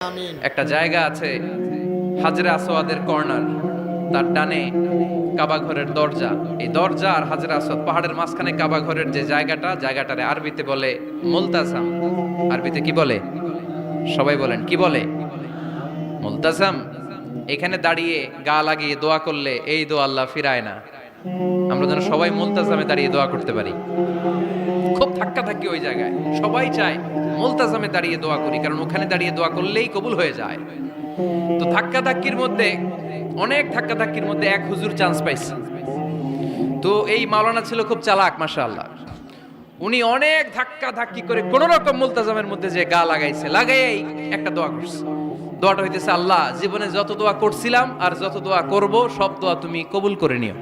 আমিন। একটা জায়গা আছে হাজরে আসওয়াদের কর্নার, তার ডানে কাবা ঘরের দরজা। এই দরজা আর হাজরে আসওয়াদ পাহাড়ের মাঝখানে কাবা ঘরের যে জায়গাটারে আরবিতে বলে মুলতাজাম। আরবিতে কি বলে? সবাই বলেন কি বলে? মুলতাজাম। এখানে দাঁড়িয়ে গা লাগিয়ে দোয়া করলে এই দোয়া আল্লাহ ফিরায় না। আমরা যেন সবাই মুলতাজামে দাঁড়িয়ে দোয়া করতে পারি। খুব ধাক্কা থাকি ওই জায়গায়, সবাই চায় মুলতাজামে দাঁড়িয়ে দোয়া করি, কারণ ওখানে দাঁড়িয়ে দোয়া করলেই কবুল হয়ে যায়। তো ধাক্কা ধাক্কির মধ্যে, অনেক ধাক্কা ধাক্কির মধ্যে এক হুজুর চান্স পাইছে। তো এই মাওলানা ছিল খুব চালাক, মাশাআল্লাহ। উনি অনেক ধাক্কা ধাক্কি করে কোন রকম মুলতাজামের মধ্যে যে গা লাগাইছে, লাগাইয়াই একটা দোয়া করছে। দোয়াটা হইতেছে, আল্লাহ জীবনে যত দোয়া করছিলাম আর যত দোয়া করব সব দোয়া তুমি কবুল করে নিও।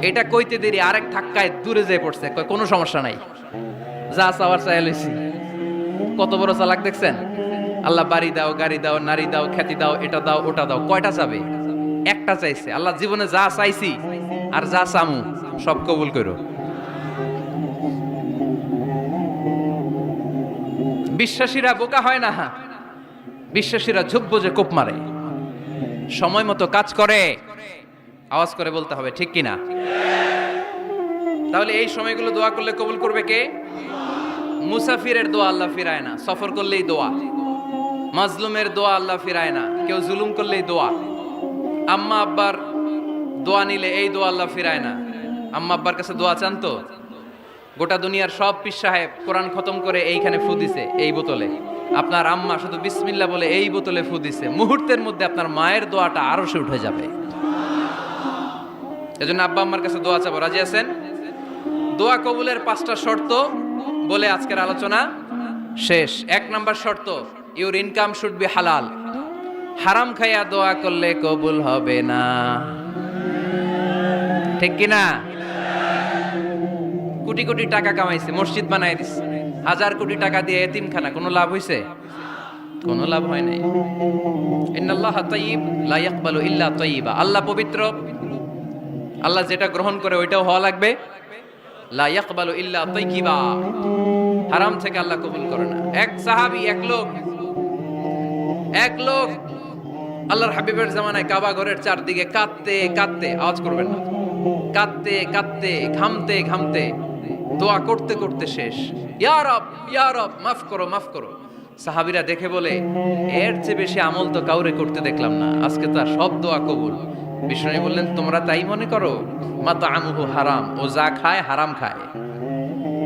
এটা কইতে দেরি আরেক ধাক্কায় দূরে যেয়ে পড়ছে, কয় কোনো সমস্যা নাই, যা চাওয়ার চাই লইছি। কত বড় চালাক দেখছেন? আল্লাহ বাড়ি দাও, গাড়ি দাও, নারী দাও, খ্যাতি দাও, এটা দাও, ওটা দাও, কয়টা চাবে? একটা চাইছে। আল্লাহ জীবনে যা চাইছি আর যা চামু সব কবুল করো। বিশ্বাসীরা বোকা হয় না, বিশ্বাসীরা ঝুঁকবো যে কোপ মারে, সময় মতো কাজ করে। আওয়াজ করে বলতে হবে ঠিক কিনা? তাহলে এই সময়গুলো দোয়া করলে কবুল করবে কে? মুসাফিরের দোয়া আল্লাহ ফিরায় না, সফর করলেই দোয়া। মাজলুমের দোয়া আল্লাহ ফিরায় না, কেউ জুলুম করলেই দোয়া। আম্মা আব্বার দোয়া নিলে এই দোয়া আল্লাহ ফিরায় না। আম্মা আব্বার কাছে দোয়া চান তো? গোটা দুনিয়ার সব পীর সাহেব কোরআন খতম করে এইখানে ফু দিছে এই বোতলে, আপনার আম্মা শুধু বিসমিল্লাহ বলে এই বোতলে ফু দিছে, মুহূর্তের মধ্যে আপনার মায়ের দোয়াটা আরশে উঠে যাবে। এজন্য আব্বা আম্মার কাছে দোয়া চাবো, রাজি আছেন? দোয়া কবুলের 5টা শর্ত বলে আজকের আলোচনা শেষ। 1 নাম্বার শর্ত, ইউর ইনকাম শুড বি হালাল। হারাম খাইয়া দোয়া করলে কবুল হবে না, ঠিক কিনা? কোটি কোটি টাকা কামাইছে, মসজিদ বানাই দিছে, 1000 কোটি টাকা দিয়ে এতিমখানা, কোনো লাভ হইছে? কোনো লাভ হয় নাই। ইন্নাল্লাহা তাইয়্যিব লা ইয়াকবালু ইল্লা তাইয়্যিবা। আল্লাহ পবিত্র, আল্লাহ যেটা গ্রহণ করে ওইটাও হওয়া লাগবে। লা ইয়াকবালু ইল্লা তাইয়্যিবা, হারাম থেকে আল্লাহ কবুল করে না। এক সাহাবী, এক লোক আল্লাহর হাবিবের জামানায় কাবা ঘরের চারদিকে কাঁদতে কাঁদতে, আওয়াজ করবেন না, কাঁদতে কাঁদতে, ঘামতে ঘামতে, দোয়া করতে করতে শেষ। ইয়া রব, ইয়া রব, মাফ করো, মাফ করো। সাহাবীরা দেখে বলে, এর চেয়ে বেশি আমল তো কাউরে করতে দেখলাম না, আজকে তার সব দোয়া কবুল। বিষ্ণু বললেন, তোমরা তাই মনে করো? মাতাআমুহু হারাম, ও যা খায় হারাম খায়।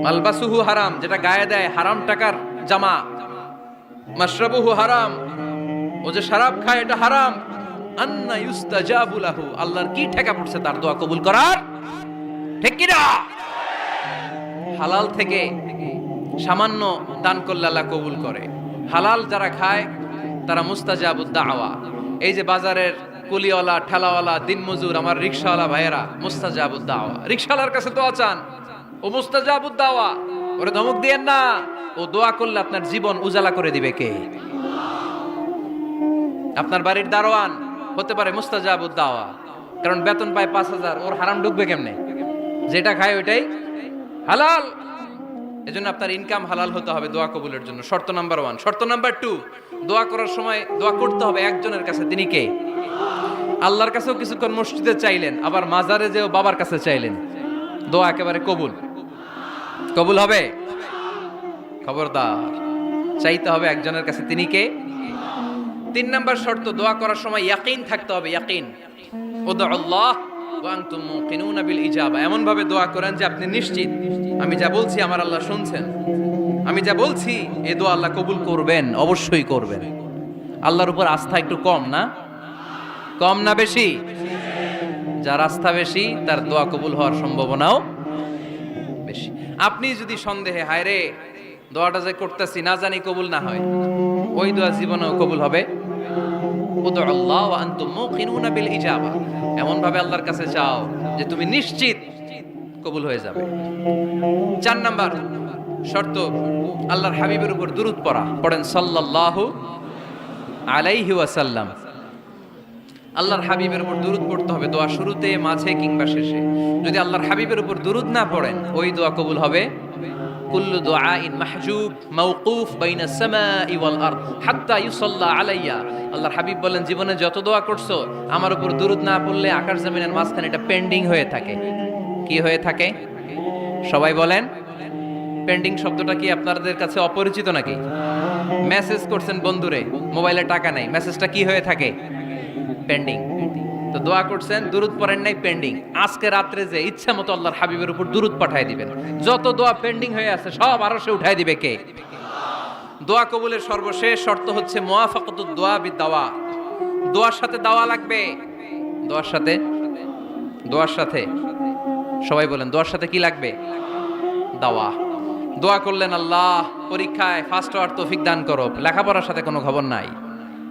মালবাসুহু হারাম, যেটা গায়ে দেয় হারাম টাকার জামা। মাশরাবুহু হারাম, ও যে শরাব খায় এটা হারাম। আন্না ইউস্তাজাবু লাহু, আল্লাহর কি ঠেকা পড়ছে তার দোয়া কবুল করার, ঠিক কি না? হালাল থেকে সামান্য দান করলে আল্লাহ কবুল করে। হালাল যারা খায় তারা মুস্তাজাবুদ দাওয়া। এই যে বাজারের কুলিওয়ালা, ঠেলাওয়ালা, দিনমজুর, আমার রিকশাওয়ালা ভাইয়েরা, মুস্তাজাবুদ দাওয়া। রিকশাওয়ালার কাছে দোয়া চান, ও মুস্তাজাবুদ দাওয়া। ওরে ধমক দিয়েন না, ও দোয়া করলে আপনার জীবন উজালা করে দিবে কে? আপনার বাড়ির দারোয়ান হতে পারে মুস্তাজাবুদ দাওয়া, কারণ বেতন পায় 5000, ওর হারাম ঢুকবে কেমনে? যেটা খায় ওইটাই হালাল। এজন্য আপনার ইনকাম হালাল হতে হবে দোয়া কবুলের জন্য। শর্ত নাম্বার 1। শর্ত নাম্বার 2, দোয়া করার সময় দোয়া করতে হবে একজনের কাছে। তিনি কে? আল্লাহর কাছেও কিছুক্ষণ মসজিদে চাইলেন, আবার মাজারে যেও বাবার কাছে চাইলেন, দোয়া একেবারে কবুল। কবুল হবে? খবরদার, চাইতে হবে একজনের কাছে। তিনি কে? 3 নাম্বার শর্ত, দোয়া করার সময় ইয়াকিন থাকতে হবে। ইয়াকিন, উদউল্লাহ ওয়া আনতুম মুকিনুনা বিল ইজাবা। এমন ভাবে দোয়া করেন যে আপনি নিশ্চিত, আমি যা বলছি আমার আল্লাহ শুনছেন, আমি যা বলছি এই দোয়া আল্লাহ কবুল করবেন, অবশ্যই করবেন। আল্লাহর উপর আস্থা একটু কম না? কম না বেশি? যার আস্থা বেশি তার দোয়া কবুল হওয়ার সম্ভাবনাও বেশি। আপনি যদি সন্দেহে, হায় রে দোয়াটা যে করতেছি না জানি কবুল না হয়, ওই দোয়া জীবনেও কবুল হবে? উদউল্লাহ ওয়া আনতুম মুকিনুনা বিল ইজাবা। এমন ভাবে আল্লাহর কাছে চাও যে তুমি নিশ্চিত কবুল হয়ে যাবে। 4 নাম্বার শর্ত, আল্লাহর হাবিবের উপর দুরূদ পড়া। পড়েন সাল্লাল্লাহু আলাইহি ওয়াসাল্লাম। আল্লাহর হাবিবের উপর দুরূদ পড়তে হবে দোয়া শুরুতে, মাঝে কিংবা শেষে। যদি আল্লাহর হাবিবের উপর দুরূদ না পড়েন, ওই দোয়া কবুল হবে কুল্লু দুআইন মাহজুব মাওকুফ বাইনাস সামাই ওয়াল আরদ হাত্তা ইউসাল্লা আলাইয়া। আল্লাহর হাবিব বলেন, জীবনে যত দোয়া করছো আমার উপর দুরূদ না পড়লে আকাশ জমিনের মাঝখানে এটা পেন্ডিং হয়ে থাকে। কি হয়ে থাকে? সবাই বলেন। পেন্ডিং শব্দটা কি আপনাদের কাছে অপরিচিত নাকি? মেসেজ করছেন বন্ধুরে, মোবাইলে টাকা নাই, মেসেজটা কি হয়ে থাকে? পেন্ডিং। তো দোয়া করছেন, দুরূদ পড়েন নাই, পেন্ডিং। আজকে রাত্রে যে ইচ্ছা মতো আল্লাহর হাবিবের উপর দুরূদ পাঠিয়ে দিবেন, যত দোয়া পেন্ডিং হয়ে আছে সব আরশে উঠায় দিবে কে? দোয়া কবুলের সর্বশেষ শর্ত হচ্ছে মুওয়াফাকাতুদ দোয়া বিদ-দাওয়া। দোয়ার সাথে দাওয়া লাগবে। দোয়ার সাথে সবাই বলেন, দোয়ার সাথে কি লাগবে? দাওয়া। দোয়া করলেন, আল্লাহ পরীক্ষায় ফার্স্ট হওয়ার তৌফিক দান করো। লেখাপড়ার সাথে কোনো খবর নাই,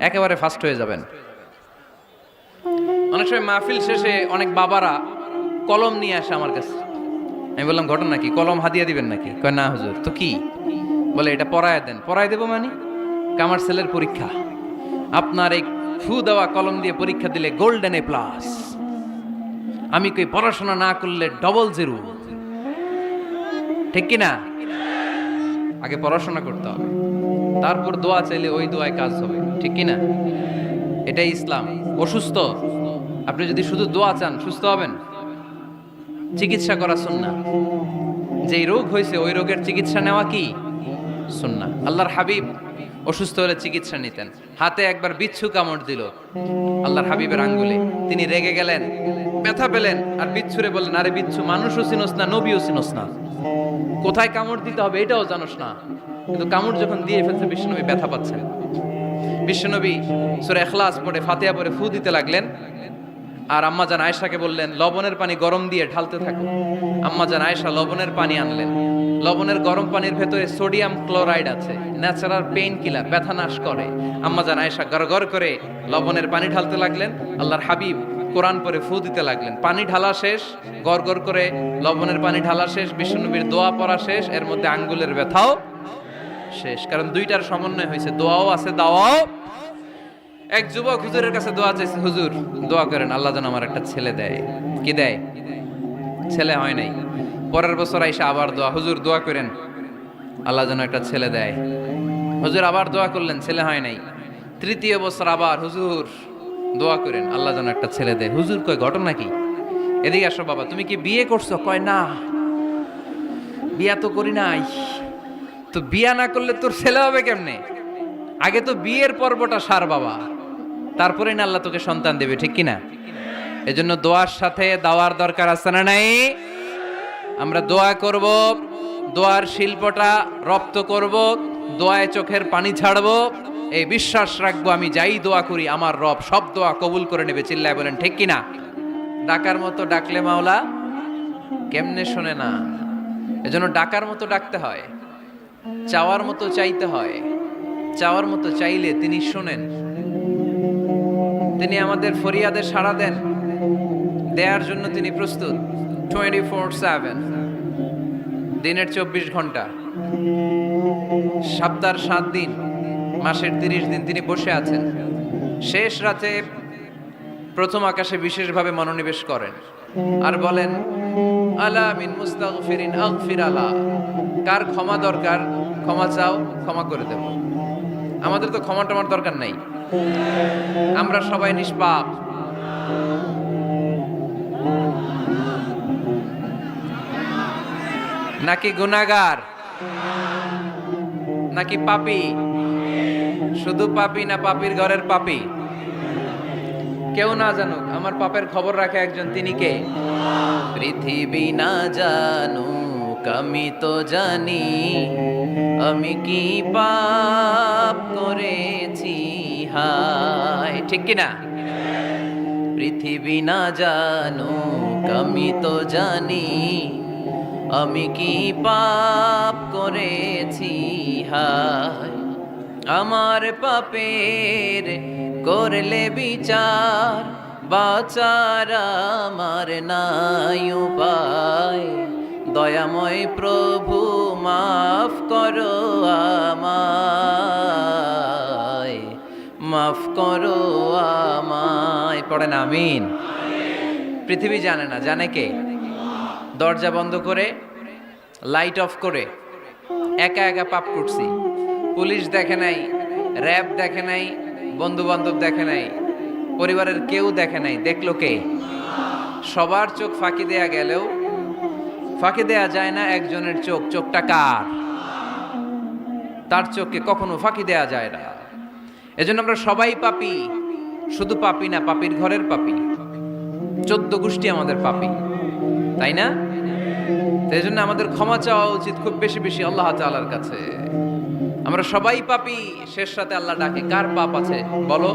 একেবারে ফার্স্ট হয়ে যাবেন। অনেক সময় মাহফিল শেষে অনেক বাবারা কলম নিয়ে আসে আমার কাছে। আমি বললাম, ঘটনা কি? কলম হাদিয়া দিবেন নাকি? কয় না হুজুর। তো কি? বলে এটা পড়ায় দেন। পড়ায় দেবো মানে? আমার ছেলের পরীক্ষা, আপনার এই ফু দেওয়া কলম দিয়ে পরীক্ষা দিলে গোল্ডেন এ প্লাস। আমি কই পড়াশোনা না করলে ডবল জিরো। ঠিক কিনা? আগে পড়াশোনা করতে হবে, তারপর দোয়া চাইলে ওই দোয়ায় কাজ হবে। ঠিক কিনা? এটাই ইসলাম। অসুস্থ আপনি যদি শুধু দোয়া চান, সুস্থ হবেন? চিকিৎসা করা সুন্নাহ। যেই রোগ হয়েছে ওই রোগের চিকিৎসা নেওয়া কি সুন্নাহ। আল্লাহর হাবিব অসুস্থ হলে চিকিৎসা নিতেন। হাতে একবার বিচ্ছু কামড় দিল আল্লাহর হাবিবের আঙ্গুলে, তিনি রেগে গেলেন, ব্যথা পেলেন, আর বিচ্ছুরে বললেন, আরে বিচ্ছু, মানুষও চিনোস না, নবীও চিনোস না, কোথায় কামড় দিতে হবে এটাও জানোস না। কিন্তু কামড় যখন দিয়ে ফেলছে, বিশ্বনবী ব্যথা পাচ্ছেন। বিশ্বনবী সূরা ইখলাস পড়ে, ফাতিহা পড়ে ফু দিতে লাগলেন। আর আম্মাজান আয়েশাকে বললেন, লবণের পানি গরম দিয়ে ঢালতে থাকো। আম্মাজান আয়েশা লবণের পানি আনলেন। লবণের গরম পানির ভেতরে সোডিয়াম ক্লোরাইড আছে, ন্যাচারাল পেইন কিলার, ব্যথা নাশ করে। আম্মাজান আয়েশা গড়গড় করে লবণের পানি ঢালতে লাগলেন। আল্লাহর হাবিব কোরআন পড়ে ফু দিতে লাগলেন। পানি ঢালা শেষ, গড়গড় করে লবণের পানি ঢালা শেষ, বিশ্বনবীর দোয়া পড়া শেষ, এর মধ্যে আঙ্গুলের ব্যথাও শেষ। কারণ দুইটার সমন্বয় হয়েছে, দোয়াও আছে, দাওয়াও। এক যুবক হুজুরের কাছে দোয়া চাইছে, হুজুর দোয়া করেন আল্লাহ যেন আমার একটা ছেলে দেয়। কি দেয়? ছেলে হয় নাই। পরের বছর আইসা আবার দোয়া, হুজুর দোয়া করেন আল্লাহ যেন একটা ছেলে দেয়। হুজুর আবার দোয়া করলেন, ছেলে হয় নাই। তৃতীয় বছর আবার, হুজুর দোয়া করেন আল্লাহ যেন একটা ছেলে দেয়। হুজুর কয়, ঘটনা কি? এদিকে আসো বাবা, তুমি কি বিয়ে করছো? কয় না, বিয়া তো করি নাই। তো বিয়া না করলে তোর ছেলে হবে কেমনে? আগে তো বিয়ের পর্বটা সার বাবা, তারপরে না আল্লাহ তোকে সন্তান দেবে। ঠিক কিনা? এজন্য দোয়ার সাথে দাওয়ার দরকার আছে না নাই? আমরা দোয়া করব, দোয়ার শিল্পটা রপ্ত করব, দোয়ায় চোখের পানি ছাড়বো, এই বিশ্বাস রাখবো আমি যাই দোয়া করি আমার রব সব দোয়া কবুল করে নেবে। চিল্লায় বলেন ঠিক কিনা? ডাকার মতো ডাকলে মাওলা কেমনে শোনে না? এজন্য ডাকার মতো ডাকতে হয়, চাওয়ার মতো চাইতে হয়। চাওয়ার মতো চাইলে তিনি শোনেন, তিনি আমাদের ফরিয়াদে সাড়া দেন, দেওয়ার জন্য তিনি প্রস্তুত 24/7, দিনের 24 ঘন্টা, সপ্তাহের 7 দিন, মাসের 30 দিন তিনি বসে আছেন। শেষ রাতে প্রথম আকাশে বিশেষভাবে মনোনিবেশ করেন আর বলেন, আলা মিন মুস্তাগফিরিন আগফির আলা। কার ক্ষমা দরকার ক্ষমা চাও, ক্ষমা করে দেব। আমাদের তো ক্ষমা টমার দরকার নাই, আমরা সবাই নিষ্পাপ। নাকি গুনাহগার, নাকি পাপী? শুধু পাপী না পাপীর ঘরের পাপী? কেউ না জানুক, আমার পাপের খবর রাখে একজন, তিনি কে? পৃথিবী না জানুক আমি তো জানি, আমি কি পাপ করেছি হায়। ঠিক কিনা? পৃথিবী না জানুক আমি তো জানি, আমি কি পাপ করেছি হায়। আমার পাপের করলে বিচার, বাঁচার আমার নাই উপায়। দয়াময় প্রভু মাফ করো আমায়, মাফ করো আমায়। পড়েন আমিন। পৃথিবী জানে না, জানে কে? দরজা বন্ধ করে, লাইট অফ করে, একা একা পাপ করছি। পুলিশ দেখে নাই, র্যাব দেখে নাই, বন্ধু বান্ধব দেখে নাই, পরিবারের কেউ দেখে নাই, দেখলো কে? সবার চোখ ফাঁকি দেয়া গেলেও ফাঁকি দেয়া যায় না একজনের চোখ। চোখটা কার? তার চোখকে কখনো ফাঁকি দেয়া যায় না। এজন্য আমরা সবাই পাপী, শুধু পাপী না, পাপীর ঘরের পাপী। 14 গোষ্ঠী আমাদের পাপী, তাই না? এই জন্য আমাদের ক্ষমা চাওয়া উচিত খুব বেশি বেশি আল্লাহ তাআলার কাছে। আমরা সবাই পাপী, শেষ রাতে আল্লাহ ডাকে, কার পাপ আছে বলো,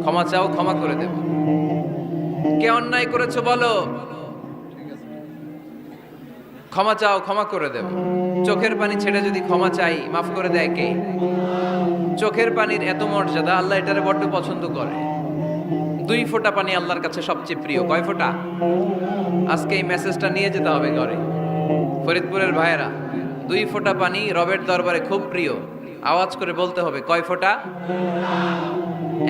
ক্ষমা চাও, ক্ষমা করে দেব। কে অন্যায় করেছো বলো, ক্ষমা চাও, ক্ষমা করে দেব। চোখের পানি ছেড়ে যদি ক্ষমা চাই, মাফ করে দেয় কে? চোখের পানির এত মর্যাদা, আল্লাহ এটারে বড্ড পছন্দ করে। 2 ফোঁটা পানি আল্লাহর কাছে সবচেয়ে প্রিয়। কয় ফোঁটা? আজকে এই মেসেজটা নিয়ে যেতে হবে ঘরে। ফরিদপুরের ভাইয়েরা, 2 ফোঁটা পানি রবের দরবারে খুব প্রিয়। আওয়াজ করে বলতে হবে, কয় ফোঁটা?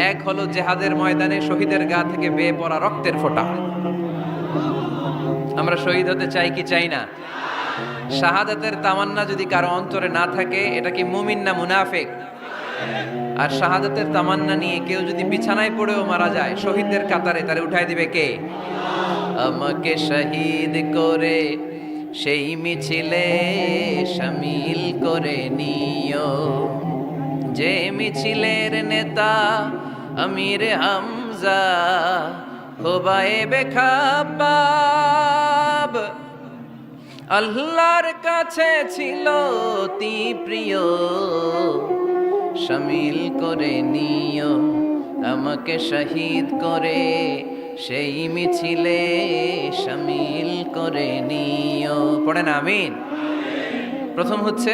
1 হলো জেহাদের ময়দানে শহীদের গা থেকে বেয়ে পড়া রক্তের ফোঁটা। আমরা শহীদ হতে চাই কি চাই না? শাহাদাতের তামান্না যদি কারো অন্তরে না থাকে, এটা কি মুমিন না মুনাফিক? আর শাহাদাতের তামান্না নিয়ে কেউ যদি বিছানায় পড়েও মারা যায়, শহীদদের কাতারে তারে উঠাই দিবে কে? আমাকে শহীদ করে সেই মিছিলে শামিল করে নিও, যে মিছিলের নেতা আমির হামজা খোবায়েবে খাব্বাব। আল্লাহর কাছে ছিল অতি প্রিয়, শামিল করে নিও আমাকে শহীদ করে সেই মিছিলে শামিল করে নিও। পড়েন আমিন। প্রথম হচ্ছে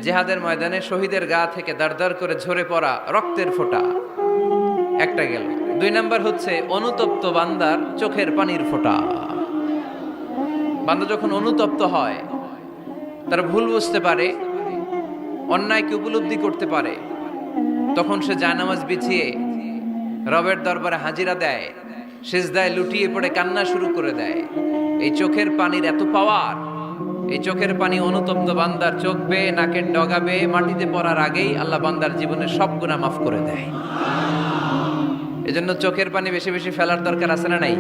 জিহাদের ময়দানে শহীদের গা থেকে দাঁড় করে ঝরে পড়া রক্তের ফোঁটা, একটা গেল। 2 নাম্বার হচ্ছে অনুতপ্ত বান্দার চোখের পানির ফোঁটা। বান্দা যখন অনুতপ্ত হয়, তার ভুল বুঝতে পারে, অন্যায়কে উপলব্ধি করতে পারে, তখন সে জায়নামাজ বিছিয়ে রবের দরবারে হাজিরা দেয়, সিজদায় লুটিয়ে পড়ে কান্না শুরু করে দেয়। এই চোখের পানির এত পাওয়ার, এই চোখের পানি অনুতপ্ত বান্দার চোখ বেয়ে নাকের ডগা বেয়ে মাটিতে পড়ার আগেই আল্লাহ বান্দার জীবনের সব গুনাহ মাফ করে দেয়। এজন্য চোখের পানি বেশি বেশি ফেলার দরকার আছে না নাই?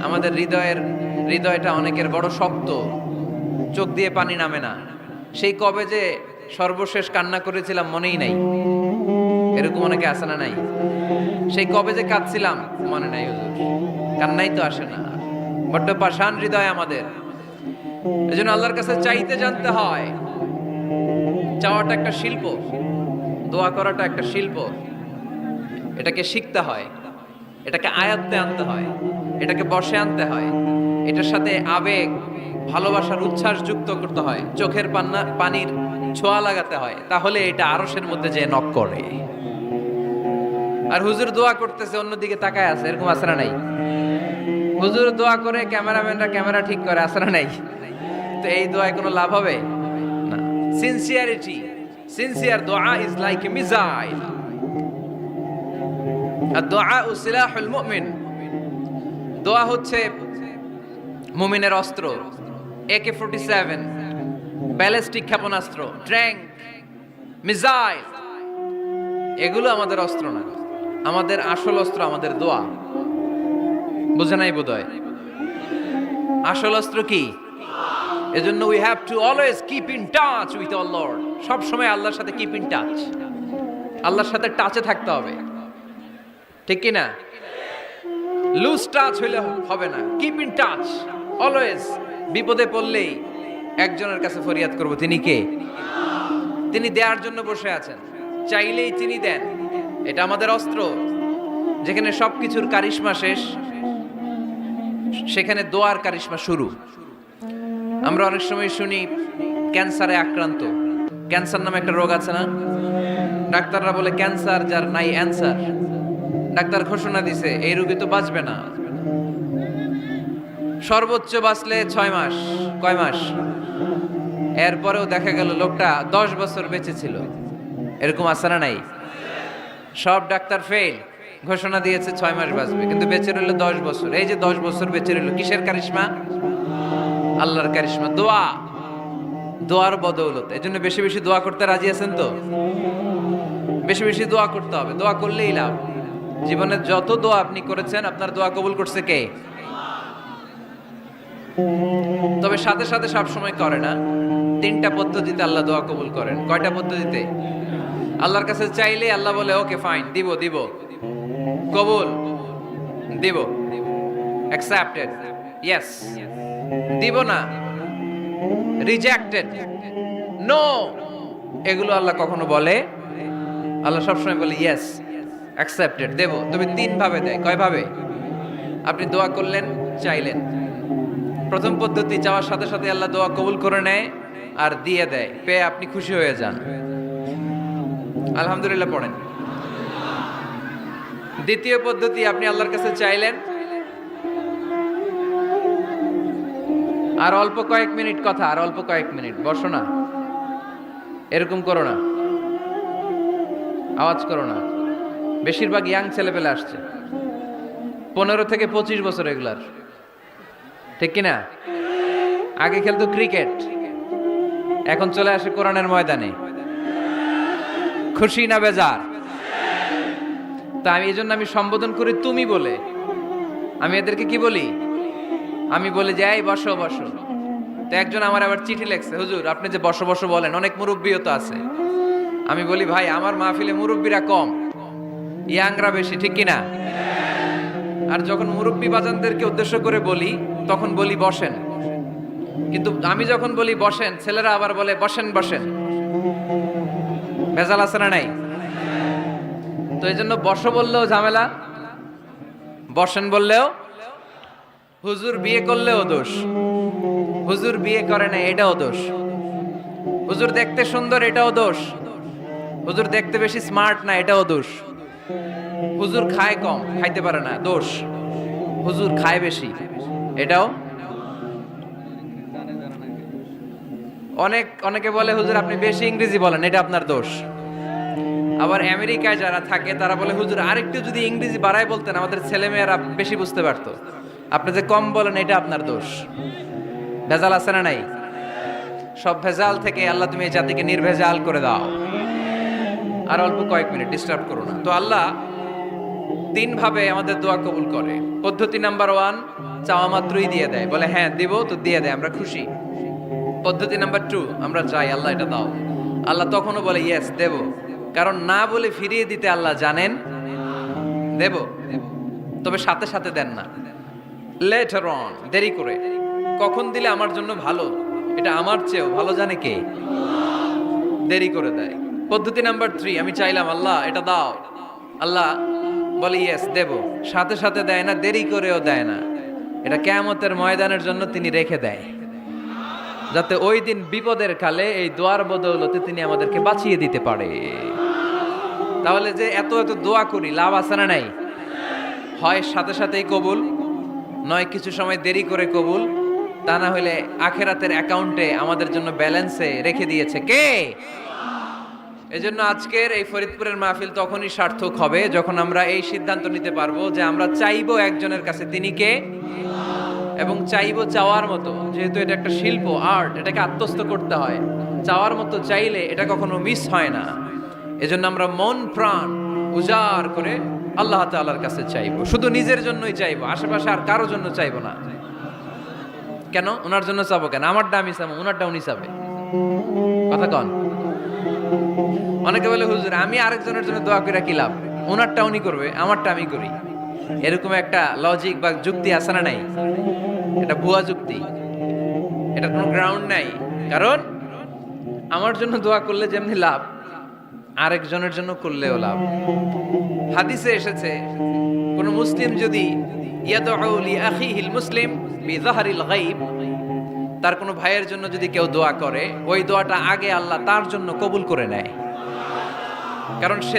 আমাদের হৃদয়টা অনেকের বড় শক্ত, চোখ দিয়ে পানি নামে না। সেই কবে যে সর্বশেষ কান্না করেছিলাম মনেই নাই, এরকম অনেকে আছে না নাই? সেই কবে যে কাঁদছিলাম মনে নাই, হুজুর কান্নাই তো আসে না। বড্ড পাষাণ হৃদয় আমাদের। এজন্য আল্লাহর কাছে চাইতে জানতে হয়। চাওয়াটা একটা শিল্প, দোয়া করাটা একটা শিল্প। এটাকে শিখতে হয়, এটাকে আয়ত্তে আনতে হয়, এটাকে বশে আনতে হয়, এটার সাথে আবেগ, ভালোবাসার উচ্ছ্বাস যুক্ত করতে হয়, চোখের পানির ছোঁয়া লাগাতে হয়, তাহলে এটা আরশের মধ্যে যে নক করে। আর হুজুর দোয়া করতেছে, অন্যদিকে তাকায় আছে, এরকম আছে না নাই? হুজুর দোয়া করে ক্যামেরাম্যানরা ক্যামেরা ঠিক করে, আছে না নাই? তো এই দোয়ায় কোনো লাভ হবে না। সিনসিয়ার দোয়া ইজ লাইক এ মিসাইল। আর-দুআ সিলাহুল মুমিন। দোয়া হচ্ছে মুমিনের অস্ত্র। AK-47 ব্যালিস্টিক ক্ষেপণাস্ত্র, ট্যাঙ্ক, মিসাইল, এগুলো আমাদের অস্ত্র না। আমাদের আসল অস্ত্র আমাদের দোয়া। বুঝে নাই বোধহয়? আসল অস্ত্র কি? এজন্য we have to always keep in touch with our Lord. সব সময় আল্লাহর সাথে কিপ ইন টাচ, আল্লাহর সাথে টাচে থাকতে হবে, ঠিক কি না? লুজ টাচ হইলে হবে না, কিপ ইন টাচ অলওয়েজ। বিপদে পড়লেই একজনের কাছে ফরিয়াদ করব, তিনি কে? তিনি দেওয়ার জন্য বসে আছেন, চাইলেই তিনি দেন। এটা আমাদের অস্ত্র। যেখানে সবকিছুর কারিশমা শেষ, সেখানে দোয়ার কারিশমা শুরু। আমরা অনেক সময় শুনি ক্যান্সারে আক্রান্ত। ক্যান্সার নামে একটা রোগ আছে না? ডাক্তাররা বলে ক্যান্সার যার নাই অ্যান্সার। ডাক্তার ঘোষণা দিছে এই রোগী তো বাঁচবে না, সর্বোচ্চ বাঁচলে 6 মাস। কয় মাস? এরপরেও দেখা গেল লোকটা 10 বছর বেঁচে ছিল। এরকম আছে না নাই? সব ডাক্তার ফেল, ঘোষণা দিয়েছে 6 মাস বাঁচবে, কিন্তু বেঁচে রইল 10 বছর। এই যে 10 বছর বেঁচে রইল, কিসের কারিশমা? আল্লাহর কারিশমা। দোয়া, দোয়ার বদৌলত। এজন্য বেশি বেশি দোয়া করতে রাজি আছেন তো? বেশি বেশি দোয়া করতে হবে, দোয়া করলেই লাভ। জীবনে যত দোয়া আপনি করেছেন, আপনার দোয়া কবুল করছে কে? তবে সাথে সাথে সব সময় করে না। 3টা পদ্ধতিতে আল্লাহ দোয়া কবুল করেন। কয়টা পদ্ধতিতে? আল্লাহর কাছে চাইলে আল্লাহ বলে ওকে ফাইন, দিব দিব, কবুল, দিব, অ্যাকসেপ্টেড, ইয়েস। দিব না, রিজেক্টেড, নো, এগুলো আল্লাহ কখনো বলে? আল্লাহ সবসময় বলে ইয়েস, অ্যাকসেপ্টেড, দেব। তবে 3 ভাবে দেয়। কয় ভাবে? আপনি দোয়া করলেন, চাইলেন। প্রথম পদ্ধতি, চাওয়ার সাথে সাথে আল্লাহ দোয়া কবুল করে নেয় আর দিয়ে দেয়, পেয়ে আপনি খুশি হয়ে যান, আলহামদুলিল্লাহ পড়েন। দ্বিতীয় পদ্ধতি, আপনি আল্লাহর কাছে চাইলেন, আর অল্প কয়েক মিনিট কথা, আর অল্প কয়েক মিনিট, বসো না, এরকম করো না, আওয়াজ করো না। বেশিরভাগ ইয়াং ছেলেপেলে আসছে, 15 থেকে 25 বছর, এগুলার, ঠিক কিনা? আগে খেলতো ক্রিকেট, এখন চলে আসে কোরআনের ময়দানে। খুশি না বেজার? তা আমি এজন্য আমি সম্বোধন করি তুমি বলে। আমি এদেরকে কি বলি? আমি বলি যে এই বসো বসো। তো একজন আমার আবার চিঠি লেখছে, হুজুর আপনি যে বসো বসো বলেন, অনেক মুরব্বিও তো আছে। আমি বলি ভাই, আমার মাহফিলে মুরব্বিরা কম, ইয়াংরা বেশি, ঠিক কিনা? আর যখন মুরব্বি বাজানদেরকে উদ্দেশ্য করে বলি, তখন বলি বসেন। কিন্তু আমি যখন বলি বসেন, ছেলেরা আবার বলে বসেন বসেন। ভেজাল আছে না নাই? তো এই জন্য বসো বললেও ঝামেলা, বসেন বললেও। হুজুর বিয়ে করলেও দোষ, হুজুর বিয়ে করে না এটাও দোষ, হুজুর দেখতে সুন্দর এটাও দোষ, হুজুর দেখতে বেশি স্মার্ট না এটাও দোষ, হুজুর খায় কম, খাইতে পারে না, দোষ, হুজুর খায় বেশি, এটাও। অনেকে বলে হুজুর আপনি বেশি ইংরেজি বলেন, এটা আপনার দোষ। আবার আমেরিকায় যারা থাকে তারা বলে হুজুর আরেকটু যদি ইংরেজি বাড়ায় বলতেন আমাদের ছেলেমেয়েরা বেশি বুঝতে পারতো, আপনি যে কম বলেন এটা আপনার দোষ। ভেজাল আছে না নাই? সব ভেজাল থেকে আল্লাহ তুমি এই জাতিকে নির্ভেজাল করে দাও। আর অল্প কয়েক মিনিট, ডিস্টার্ব করো না। তো আল্লাহ 3 ভাবে আমাদের দোয়া কবুল করে। পদ্ধতি নাম্বার 1, চাওয়া মাত্রই দিয়ে দেয়, বলে হ্যাঁ দিব, তো দিয়ে দেয়, আমরা খুশি। পদ্ধতি নাম্বার 2, আমরা চাই আল্লাহ এটা দাও, আল্লাহ তখনও বলে ইয়েস দেব। কারণ না বলে ফিরিয়ে দিতে আল্লাহ জানেন, দেব, তবে সাথে সাথে দেন না, লেটার অন, দেরি করে। কখন দিলে আমার জন্য ভালো, এটা আমার চেয়েও ভালো জানে কে? দেরি করে দেয়। পদ্ধতি নাম্বার 3, আমি চাইলাম আল্লাহ এটা দাও, আল্লাহ বলে ইয়েস দেব, সাথে সাথে দেয় না, দেরি করেও দেয় না। এটা কিয়ামতের ময়দানের জন্য তিনি রেখে দেয়, যাতে ওই দিন বিপদের কালে এই দোয়ার বদৌলতে তিনি আমাদেরকে বাঁচিয়ে দিতে পারে। তাহলে যে এত এত দোয়া করি, লাভ আছে না নাই? হয় সাথে সাথেই কবুল, নয় কিছু সময় দেরি করে কবুল। তা না হলে আখেরাতের অ্যাকাউন্টে আমাদের জন্য ব্যালেন্সে রেখে দিয়েছে কে? এজন্য আজকের এই ফরিদপুরের মাহফিল তখনই সার্থক হবে যখন আমরা এই সিদ্ধান্ত নিতে পারবো যে আমরা চাইবো একজনের কাছে, তিনি কে? এবং চাইবো চাওয়ার মতো। যেহেতু এটা একটা শিল্প, আর্ট, এটাকে আত্মস্থ করতে হয়। চাওয়ার মতো চাইলে এটা কখনো মিস হয় না। এজন্য আমরা মন প্রাণ উজাড় করে আল্লাহ তাআলার কাছে চাইবো, শুধু নিজের জন্যই চাইবো, আশেপাশে আর কারোর জন্য চাইবো না। কেন? ওনার জন্য চাবো কেন? আমারটা আমি চাবো, ওনারটা উনি চাবে। কথা কন। অনেকে বলে হুজুর আমি আরেকজনের জন্য দোয়া করে কি লাভ, ওনারটা উনি করবে, আমারটা আমি করি। এরকম একটা লজিক বা যুক্তি আছে না নাই? এটা ভুয়া যুক্তি, এটা কোনো গ্রাউন্ড নাই। কারণ আমার জন্য দোয়া করলে যেমনি লাভ, আরেকজনের জন্য করলেও লাভ। হাদিসে এসেছে কোন মুসলিম যদি ইয়াদউ লি আখিহিল মুসলিম বিযাহরিল গায়ব, তার কোনো ভাইয়ের জন্য যদি কেউ দোয়া করে, ওই দোয়াটা আগে আল্লাহ তার জন্য কবুল করে নেয়। কারণ সে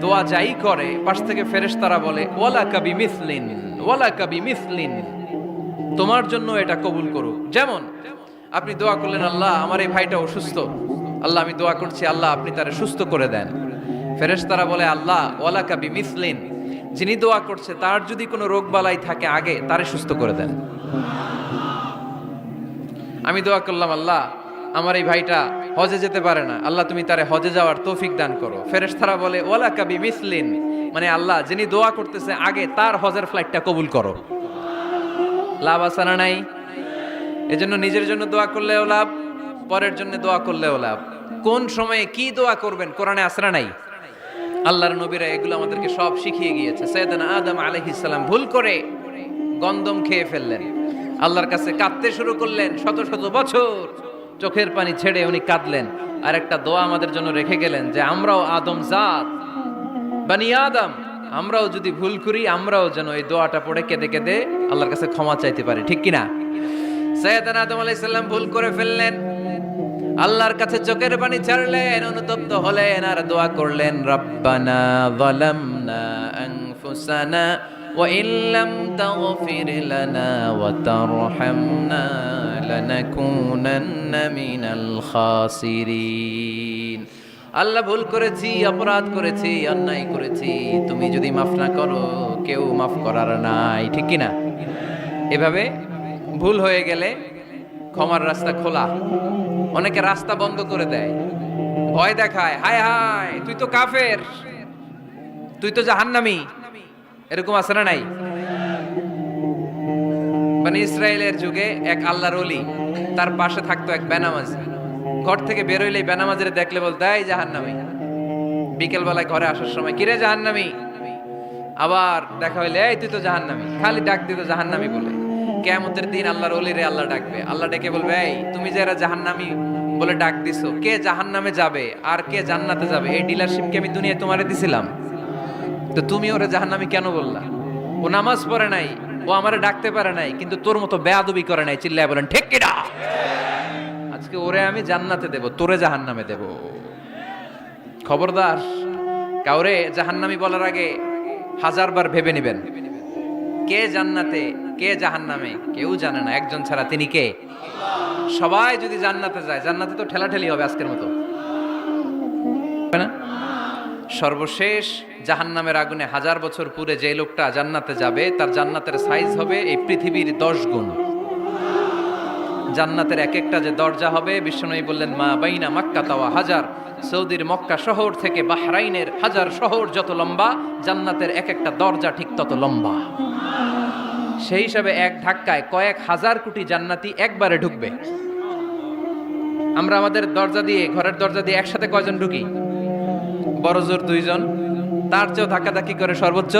দোয়া যাই করে, পাশ থেকে ফেরেশতারা বলে ওয়ালাকা বিমিসলিন, ওয়ালাকা বিমিসলিন, তোমার জন্য এটা কবুল করুক। যেমন আপনি দোয়া করলেন আল্লাহ আমার এই ভাইটা অসুস্থ, আল্লাহ আমি দোয়া করছি আল্লাহ আপনি তারে সুস্থ করে দেন। ফেরেশতারা বলে আল্লাহ ওয়ালাকা বিমিসলিন, যিনি দোয়া করছে তার যদি কোনো রোগ বালাই থাকে আগে তারে সুস্থ করে দেন। আমি দোয়া করলাম আল্লাহ আমার এই ভাইটা হজে যেতে পারে না, আল্লাহ তুমি তারে হজে যাওয়ার তৌফিক দান করো। ফেরেশতারা বলে ওয়ালা কাবি মিসলিন, মানে আল্লাহ যিনি দোয়া করতেছে আগে তার হজের ফ্লাইটটা কবুল করো। লাভ আছে না নাই? এজন্য নিজের জন্য দোয়া করলেও লাভ, পরের জন্য দোয়া করলেও লাভ। কোন সময়ে কি দোয়া করবেন কোরআনে আছে না নাই? আল্লাহর নবীরা এগুলো আমাদেরকে সব শিখিয়ে গিয়েছে। সাইয়েদনা আদম আলাইহিস সালাম ভুল করে গন্ধম খেয়ে ফেললেন, আল্লাহর কাছে কাঁদতে শুরু করলেন, শত শত বছর চোখের পানি ছেড়ে উনি কাঁদলেন। আর একটা দোয়া আমাদের জন্য রেখে গেলেন যে আমরাও আদম জাত, বানি আদম, আমরাও যদি ভুল করি আমরাও যেন এই দোয়াটা পড়ে কেঁদে কেঁদে আল্লাহর কাছে ক্ষমা চাইতে পারি, ঠিক কিনা? সাইয়েদনা আদম আলাইহিস সালাম ভুল করে ফেললেন, আল্লাহর কাছে চোখের পানি ছাড়লেন, অনুতপ্ত হলেন আর দোয়া করলেন, রব্বানা যালামনা আনফুসানা ওয়া ইল্লাম তাগফির লানা ওয়া তারহামনা লানাকুনান্না মিনাল খাসিরিন। আল্লাহ ভুল করেছি, অপরাধ করেছি, অন্যায় করেছি, তুমি যদি মাফ না করো কেউ মাফ করার নাই, ঠিক কিনা? এভাবে ভুল হয়ে গেলে ক্ষমার রাস্তা খোলা। অনেকে রাস্তা বন্ধ করে দেয়, ভয় দেখায়, হায় হায় তুই তো কাফের, তুই তো জাহান্নামী, এরকম আছে না নাই? মানে ইসরায়েলের যুগে এক আল্লাহর ওলি, তার পাশে থাকতো এক বেনামাজি। ঘর থেকে বেরোইলেই বেনামাজিরে দেখলে বলতো এই জাহান্নামী। বিকেল বেলায় ঘরে আসার সময় কিরে জাহান্নামী, আবার দেখা হইলে এই তুই তো জাহান্নামী, খালি ডাক দিত জাহান্নামী বলে। কিয়ামতের দিন আল্লাহর ওলিরে আল্লাহ ডাকবে, আল্লাহ ডেকে বলবে এই তুমি যারা জাহান্নামী বলে ডাক দিছো, কে জাহান্নামে যাবে আর কে জান্নাতে যাবে এই ডিলারশিপ কি আমি দুনিয়ায় তোমারে দিছিলাম? তো তুমি ওরে জাহান্নামী কেন বললা? ও নামাজ পড়ে নাই, ও আমারে ডাকতে পারে নাই, কিন্তু তোর মতো বেয়াদবি করে নাই। চিল্লায় বলেন ঠিক কিনা? আজকে ওরে আমি জান্নাতে দেব, তোরে জাহান্নামে দেব। খবরদার, কাউরে জাহান্নামী বলার আগে 1000 বার ভেবে নেবেন। কে জান্নাতে কে জাহান্নামে কেউ জানে না, একজন ছাড়া, তিনি কে? সবাই যদি জান্নাতে যায়, জান্নাতে তো ঠেলাঠেলি হবে আজকের মতো, না? সর্বশেষ জাহান্নামের আগুনে 1000 বছর পুরে যে লোকটা জান্নাতে যাবে, তার জান্নাতের সাইজ হবে এই পৃথিবীর 10 গুণ। জান্নাতের এক একটা যে দরজা হবে, বিশ্বনবী বললেন মা বাইনা মক্কা তাওয়া হাজার, সৌদির মক্কা শহর থেকে বাহরাইনের 1000 শহর যত লম্বা, জান্নাতের এক একটা দরজা ঠিক তত লম্বা। সেই হিসাবে এক ধাক্কায় কয়েক হাজার কোটি জান্নাতি একবারে ঢুকবে। আমরা আমাদের দরজা দিয়ে, ঘরের দরজা দিয়ে একসাথে কয়জন ঢুকি? বড় জোর 2 জন, তার চেয়েও ধাক্কাধাক্কি করে সর্বোচ্চ।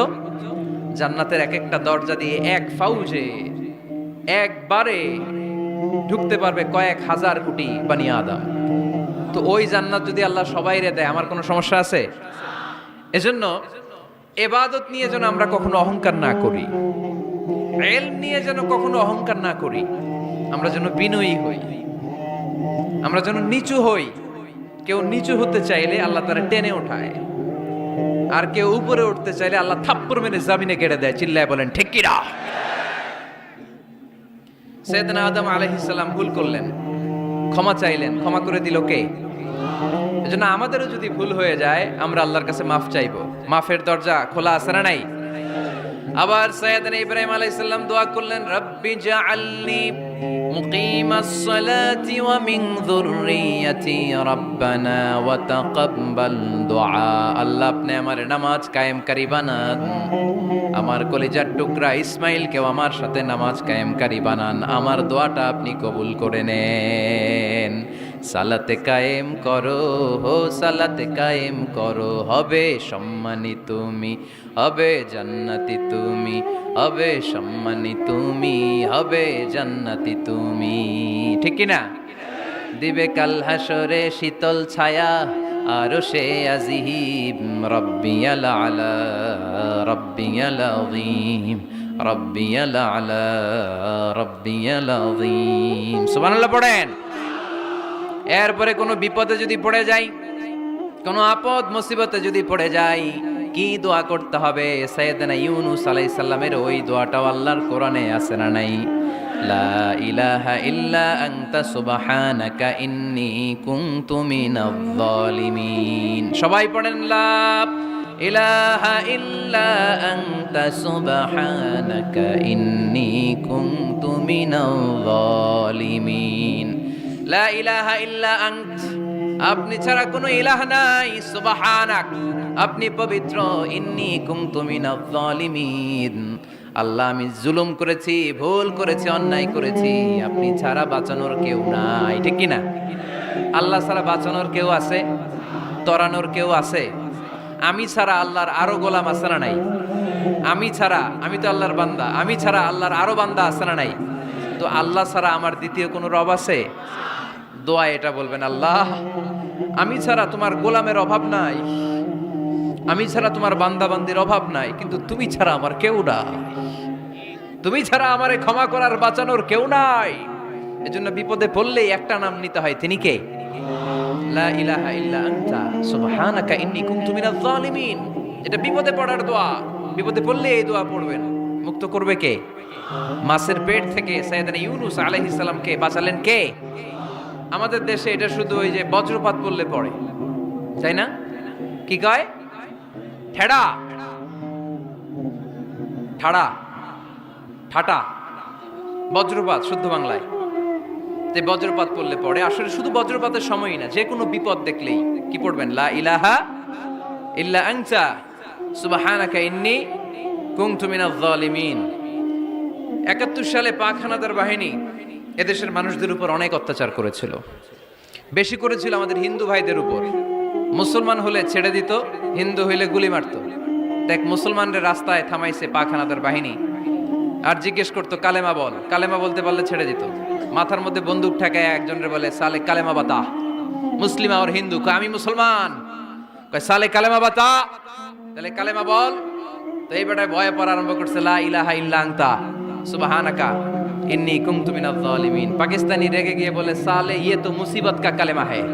জান্নাতের এক একটা দরজা দিয়ে এক ফাউজে একবারে ঢুকতে পারবে কয়েক হাজার কোটি বানি আদম। তো ওই জান্নাত যদি আল্লাহ সবাইরে দেয়, আমার কোনো সমস্যা আছে? এজন্য ইবাদত নিয়ে যেন আমরা কখনো অহংকার না করি, ইলম নিয়ে যেন কখনো অহংকার না করি, আমরা যেন বিনয়ী হই, আমরা যেন নিচু হই। কেউ নিচু হতে চাইলে আল্লাহ তারা টেনে ওঠায়, আর কেউ উপরে উঠতে চাইলে আল্লাহ থাপ্পড় মেরে জামিনে গেড়ে দেয়। চিল্লায় বলেন ঠিক কিনা? সাইয়েদনা আদম আলাইহিস সালাম ভুল করলেন, ক্ষমা চাইলেন, ক্ষমা করে দিল কে? এজন্য আমাদেরও যদি ভুল হয়ে যায় আমরা আল্লাহর কাছে মাফ চাইবো। মাফের দরজা খোলা আছে না নাই? আবার সাইয়েদনা ইব্রাহিম আলাইহিস সালাম দোয়া করলেন, রব্বি জাআলনি মুকিমাস সালাতি ওয়া মিন যুররিয়াতি রব্বানা ওয়া তাকাব্বাল দুআ। আল্লাহ আপনি আমার নামাজ কায়েমকারী বানান, আমার কলিজার টুকরা ইসমাইলকেও আমার সাথে নামাজ কায়েমকারী বানান, আমার দোয়াটা আপনি কবুল করে নেন। সালাতে কায়েম করো, হো সালাতে কায়েম করো, হবে সম্মানী তুমি, হবে জান্নাতি তুমি, হবে সম্মানী তুমি, হবে জান্নাতি তুমি, ঠিক কি না? দিবে কাল হাসরে শীতল ছায়া আরশে আজিম, রব্বিয়াল আলা রব্বিয়াল আযীম, রব্বিয়াল আলা রব্বিয়াল আযীম। সুবহানাল্লাহ পড়েন। এরপরে কোনো বিপদে যদি পড়ে যাই, কোনো আপদ মুসিবতে যদি পড়ে যাই, কি দোয়া করতে হবে? সাইয়েদনা ইউনূস আলাইহিস সালামের ওই দোয়াটাও আল্লাহর কোরআনে আছে না নাই? লা ইলাহা ইল্লা আনতা সুবহানাকা ইন্নী কুনতু মিনাজ জালিমিন। সবাই পড়েন লা ইলাহা ইল্লা আনতা সুবহানাকা ইন্নী কুনতু মিনাজ জালিমিন। লা ইলাহা ইল্লা আনত, আপনি ছাড়া কোনো ইলাহ নাই, সুবহানাক, আপনি পবিত্র, ইন্নী কুনতু মিনাজ জালিমিন, আল্লাহ আমি জুলুম করেছি, ভুল করেছি, অন্যায় করেছি, আপনি ছাড়া বাঁচানোর কেউ নাই। ঠিক কি না? আল্লাহ ছাড়া বাঁচানোর কেউ আছে? তরানোর কেউ আছে? আমি ছাড়া আল্লাহর আরো গোলাম আছে না নাই? আমি ছাড়া, আমি তো আল্লাহর বান্দা, আমি ছাড়া আল্লাহর আরো বান্দা আছে না নাই? তো আল্লাহ ছাড়া আমার দ্বিতীয় কোনো রব আছে? দোয়া এটা বলবেন, আল্লাহ আমি ছাড়া তোমার গোলামের অভাব নাই, আমি ছাড়া তোমার বান্দা বান্দির অভাব নাই, কিন্তু তুমি ছাড়া আমার কেউ নাই, তুমি ছাড়া আমারে ক্ষমা করার বাঁচানোর কেউ নাই। এজন্য বিপদে পড়লেই একটা নাম নিতে হয়, তিনি কে? লা ইলাহা ইল্লা আনতা সুবহানাকা ইন্নী কুনতু মিনাজ জালিমিন। এটা বিপদে পড়ার দোয়া, বিপদে পড়লে এই দোয়া পড়বেন। মুক্ত করবে কে? মাছের পেট থেকে সাইয়েদনা ইউনূস আলাইহিস সালামকে বাঁচালেন কে? আমাদের দেশে এটা শুধু ওই যে বজ্রপাত পড়লে পড়ে, তাই না? কি কয়? ঠেড়া, ঠাড়া, ঠাটা, বজ্রপাত শুদ্ধ বাংলায়। যে বজ্রপাত পড়লে পড়ে, আসলে শুধু বজ্রপাতের সময়ই না, যে কোনো বিপদ দেখলেই কি পড়বেন? লা ইলাহা ইল্লা আনতা সুবহানাকা ইন্নী কুনতু মিনাজ জালিমিন। ৭১ সালে পাক হানাদার বাহিনী এদেশের মানুষদের উপর অনেক অত্যাচার করেছিল, বেশি করেছিল আমাদের হিন্দু ভাইদের উপর। মুসলমান হলে ছেড়ে দিত, হিন্দু হইলে গুলি মারত। এক মুসলমানদের রাস্তায় থামাইছে পাক হানাদার বাহিনী, আর জিজ্ঞেস করতো কালেমা বল, কালেমা বলতে পারলে ছেড়ে দিত। মাথার মধ্যে বন্দুক ঠেকায় একজনের বলে সালে কালেমা বাতা, মুসলিম আর হিন্দু, আমি মুসলমান, কয় সালে কালেমা বাতা, তাহলে কালেমা বল। তো এই বেটায় ভয়ে পড়া আরম্ভ করছে, লা ইলাহা ইল্লা আনতা সুবহানাকা ইন্নী কুনতু মিনাজ জালিমিন। পাকিস্তানি রেগে গিয়ে বলে সালে ইয়ে তো মুসিবত কা কালেমা হ্যায়,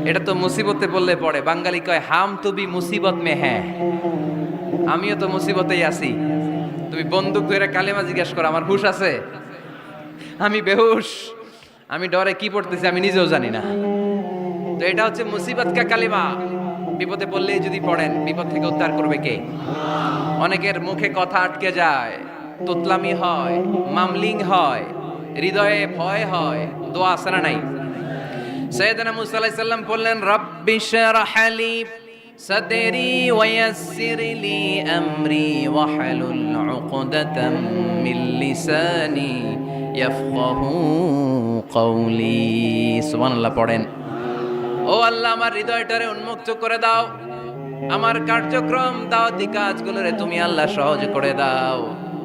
এটা তো মুসিবতে বললে পড়ে। বাঙালি কয় হাম তো ভি মুসিবত মে হ্যায়, আমিও তো মুসিবতেই আছি। তুমি বন্দুক ধরে কালেমা জিজ্ঞেস করো, আমার হুশ আছে? আমি বেহুশ, আমি ডরে কি পড়তেছি আমি নিজেও জানি না। তো এটা হচ্ছে মুসিবত কা কালেমা। বিপদে পড়লেই যদি পড়েন, বিপদ থেকে উদ্ধার করবে কে? অনেকের মুখে কথা আটকে যায়, তোতলামি হয়, মামলিং হয়, হৃদয়ে ভয় হয়, দোয়া আছে না নাই? সাইয়েদনা মুসা আলাইহিস সালাম বললেন, রাব্বি শরহ লি সাদরি ওয়ায়াসসির লি আমরি ওয়াহলুল উকদাতাম মিন লিসানি ইয়াফকাহু কওলি। সুবহানাল্লাহ পড়েন। ও আল্লাহ, আমার হৃদয়টারে উন্মুক্ত করে দাও, আমার কার্যক্রম দাওয়াতি কাজগুলোরে তুমি আল্লাহ সহজ করে দাও।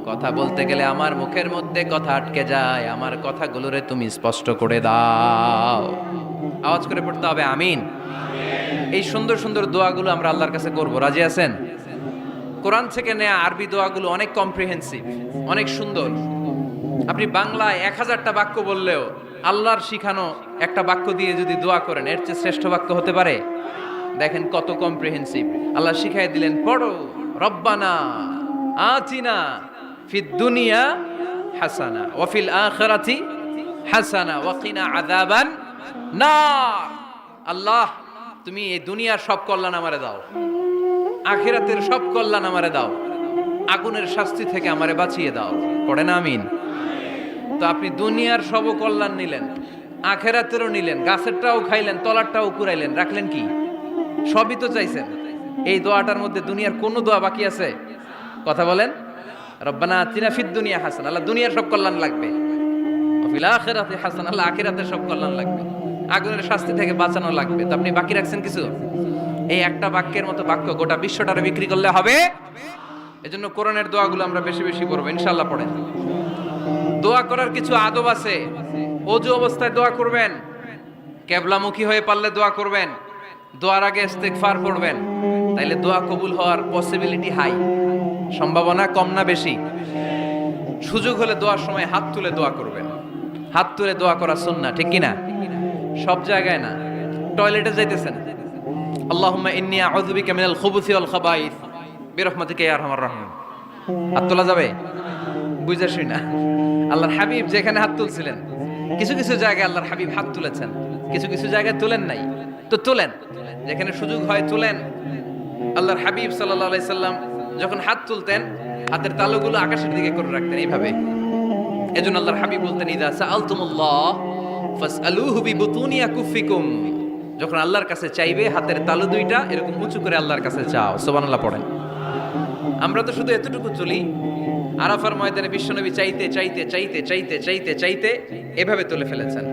কথা বলতে গেলে আমার মুখের মধ্যে কথা আটকে যায়, আমার কথাগুলোরে তুমি স্পষ্ট করে দাও। আওয়াজ করে পড়তে হবে আমিন। এই সুন্দর সুন্দর দোয়াগুলো আমরা আল্লাহর কাছে করব, রাজি আছেন? কোরআন থেকে নেয়া আরবি দোয়াগুলো অনেক কম্প্রিহেন্সিভ, অনেক সুন্দর। আপনি বাংলায় ১০০০টা বাক্য বললেও আল্লাহর শিখানো একটা বাক্য দিয়ে যদি দোয়া করেন, এর চেয়ে শ্রেষ্ঠ বাক্য হতে পারে? দেখেন কত কম্প্রিহেন্সিভ। আল্লাহ শিখাই দিলেন, পড়ো রব্বানা আতিনা ফিদ দুনিয়া হাসানা ওয়া ফিল আখিরাতি হাসানা ওয়া কিনা আযাবান নার। আল্লাহ তুমি এই দুনিয়ার সব কল্যাণ আমারে দাও, আখিরাতের সব কল্যাণ আমারে দাও, আগুনের শাস্তি থেকে আমারে বাঁচিয়ে দাও। পড়েন আমিন। তো আপনি দুনিয়ার সব কল্যাণ নিলেন, আখিরাতেরও নিলেন, গাছেরটাও খাইলেন, তলারটাও কুড়াইলেন, রাখলেন কি? সবই তো চাইছেন। এই দোয়াটার মধ্যে দুনিয়ার কোন দোয়া বাকি আছে? কথা বলেন। রব্বানা আতিনা ফিদ দুনিয়া হাসানা, আল্লাহ দুনিয়ার সব কল্যাণ লাগবে। ওয়া ফিল আখিরাতি হাসানা, আল্লাহ আখিরাতের সব কল্যাণ লাগবে, আগুনের শাস্তি থেকে বাঁচানো লাগবে। তো আপনি বাকি রাখছেন কিছু? এই একটা বাক্যের মতো বাক্য গোটা বিশ্বটারে বিক্রি করলে হবে। এজন্য কোরআনের দোয়াগুলো আমরা বেশি বেশি পড়বো ইনশাআল্লাহ। পড়েন। দোয়া করার কিছু আদব আছে। ওযু অবস্থায় দোয়া করবেন, কিবলামুখী হয়ে পারলে দোয়া করবেন, দোয়ার আগে ইস্তিগফার পড়বেন, তাইলে দোয়া কবুল হওয়ার পসিবিলিটি হাই, সম্ভাবনা কম না বেশি? সুযোগ হলে দোয়ার সময় হাত তুলে দোয়া করবেন। হাত তুলে দোয়া করা সুন্নাহ, ঠিক কি না? সব জায়গায় না। টয়লেটে যাইতেছেন, আল্লাহুম্মা ইন্নী আউযু বিকা মিনাল খুবুসি ওয়াল খাবাইস বিরহমাতিকা ইয়া আরহামার রাহিম। হাত তোলা যাবে? বুঝাসই না। আল্লাহর হাবিব যেখানে হাত তুলছিলেন, কিছু কিছু জায়গায় আল্লাহর হাবিব হাত তুলেছেন, কিছু কিছু জায়গায় তুলেন নাই। তো তুলেন, যেখানে সুযোগ হয় তুলেন। আল্লাহর হাবিব সাল্লাল্লাহু আলাইহি সাল্লাম যখন হাত তুলতেন, হাতের তালুগুলো আকাশের দিকে করে রাখতেন এইভাবে। এজন্য আল্লাহর হাবিব বলতেন, ইযা সাআলতুমুল্লাহ ফাসআলুহু বিবুতুনি আকুফিকুম, যখন আল্লাহর কাছে চাইবে হাতের তালু দুইটা এরকম উঁচু করে আল্লাহর কাছে চাও। সুবহানাল্লাহ পড়েন। আমরা তো শুধু এতটুকু চলি, আরাফার ময়দানে বিশ্বনবী চাইতে চাইতে চাইতে চাইতে চাইতে চাইতে এভাবে তুলে ফেলেছেন।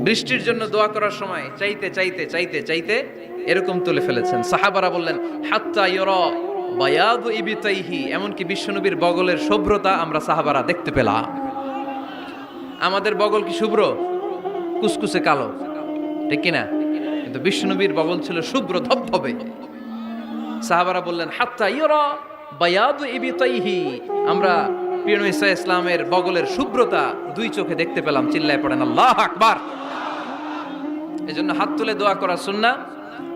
বৃষ্টির জন্য দোয়া করার সময় চাইতে চাইতে চাইতে চাইতে এরকম তুলে ফেলেছেন। সাহাবারা বললেন হাত্তা ইউরা বায়াদু ইবিতাইহি, এমনকি বিশ্বনবীর বগলের শুভ্রতা আমরা সাহাবারা দেখতে পেলাম। আমাদের বগল কি শুভ্র? কুসকুসে কালো, ঠিক কিনা? কিন্তু বিশ্বনবীর বগল ছিল শুভ্র ধবধবে। সাহাবারা বললেন হাত্তা ইউরা বায়াদু ইবিতাইহি, আমরা প্রিয় নবী সাল্লাল্লাহু আলাইহি ওয়াসাল্লামের বগলের শুভ্রতা দুই চোখে দেখতে পেলাম। চিল্লায় পড়েন আল্লাহু আকবার। এজন্য হাত তুলে দোয়া করা সুন্নাহ।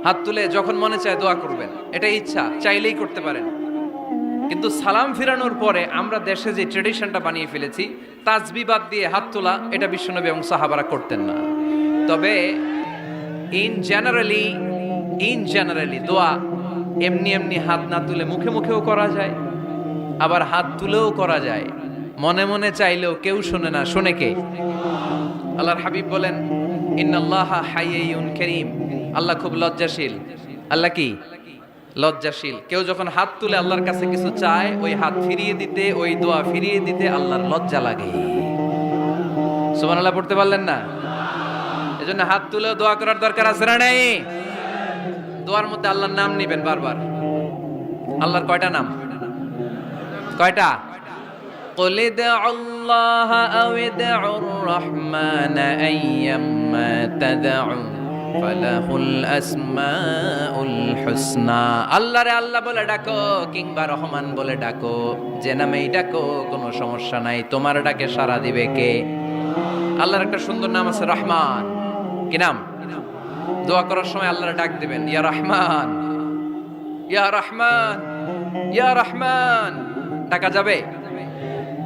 হাত তুলে যখন মনে চায় দোয়া করবেন, এটাই ইচ্ছা, চাইলেই করতে পারেন। কিন্তু সালাম ফিরানোর পরে আমরা দেশে যে ট্রেডিশনটা বানিয়ে ফেলেছি, তাসবিহ বাদ দিয়ে হাত তোলা, এটা বিশ্বনবী এবং সাহাবারা করতেন না। তবে ইন জেনারেলি দোয়া এমনি এমনি হাত না তুলে মুখে মুখেও করা যায়, আবার হাত তুলেও করা যায়। মনে মনে চাইলেও কেউ শোনে না, শোনে কে? আল্লাহর হাবিব বলেন ইন্নাল্লাহা হাইয়্যুন কারীম, আল্লাহ খুব লজ্জাশীল। আল্লাহ কি? লজ্জাশীল। কেউ যখন হাত তুলে আল্লাহর কাছে কিছু চায়, ওই হাত ফিরিয়ে দিতে, ওই দোয়া ফিরিয়ে দিতে আল্লাহর লজ্জা লাগে। সুবহানাল্লাহ পড়তে পারলেন না? এজন্য হাত তুলে দোয়া করার দরকার আছে না নাই? দোয়ার মধ্যে আল্লাহর নাম নেবেন বারবার। আল্লাহর কয়টা নাম? কয়টা? قل ادعوا الله أو ادعوا الرحمن أيما تدعوا فله الأسماء الحسنى। আল্লাহ রে আল্লাহ বলে ডাকো কিংবা রহমান বলে ডাকো, যে নামেই ডাকো কোনো সমস্যা নাই, তোমার ডাকে সাড়া দিবে কে? আল্লাহর একটা সুন্দর নাম আছে রহমান। কি নাম? দোয়া করার সময় আল্লাহর ডাক দিবেন, ইয়া রহমান, ইয়া রহমান, ইয়া রহমান। ডাকা যাবে?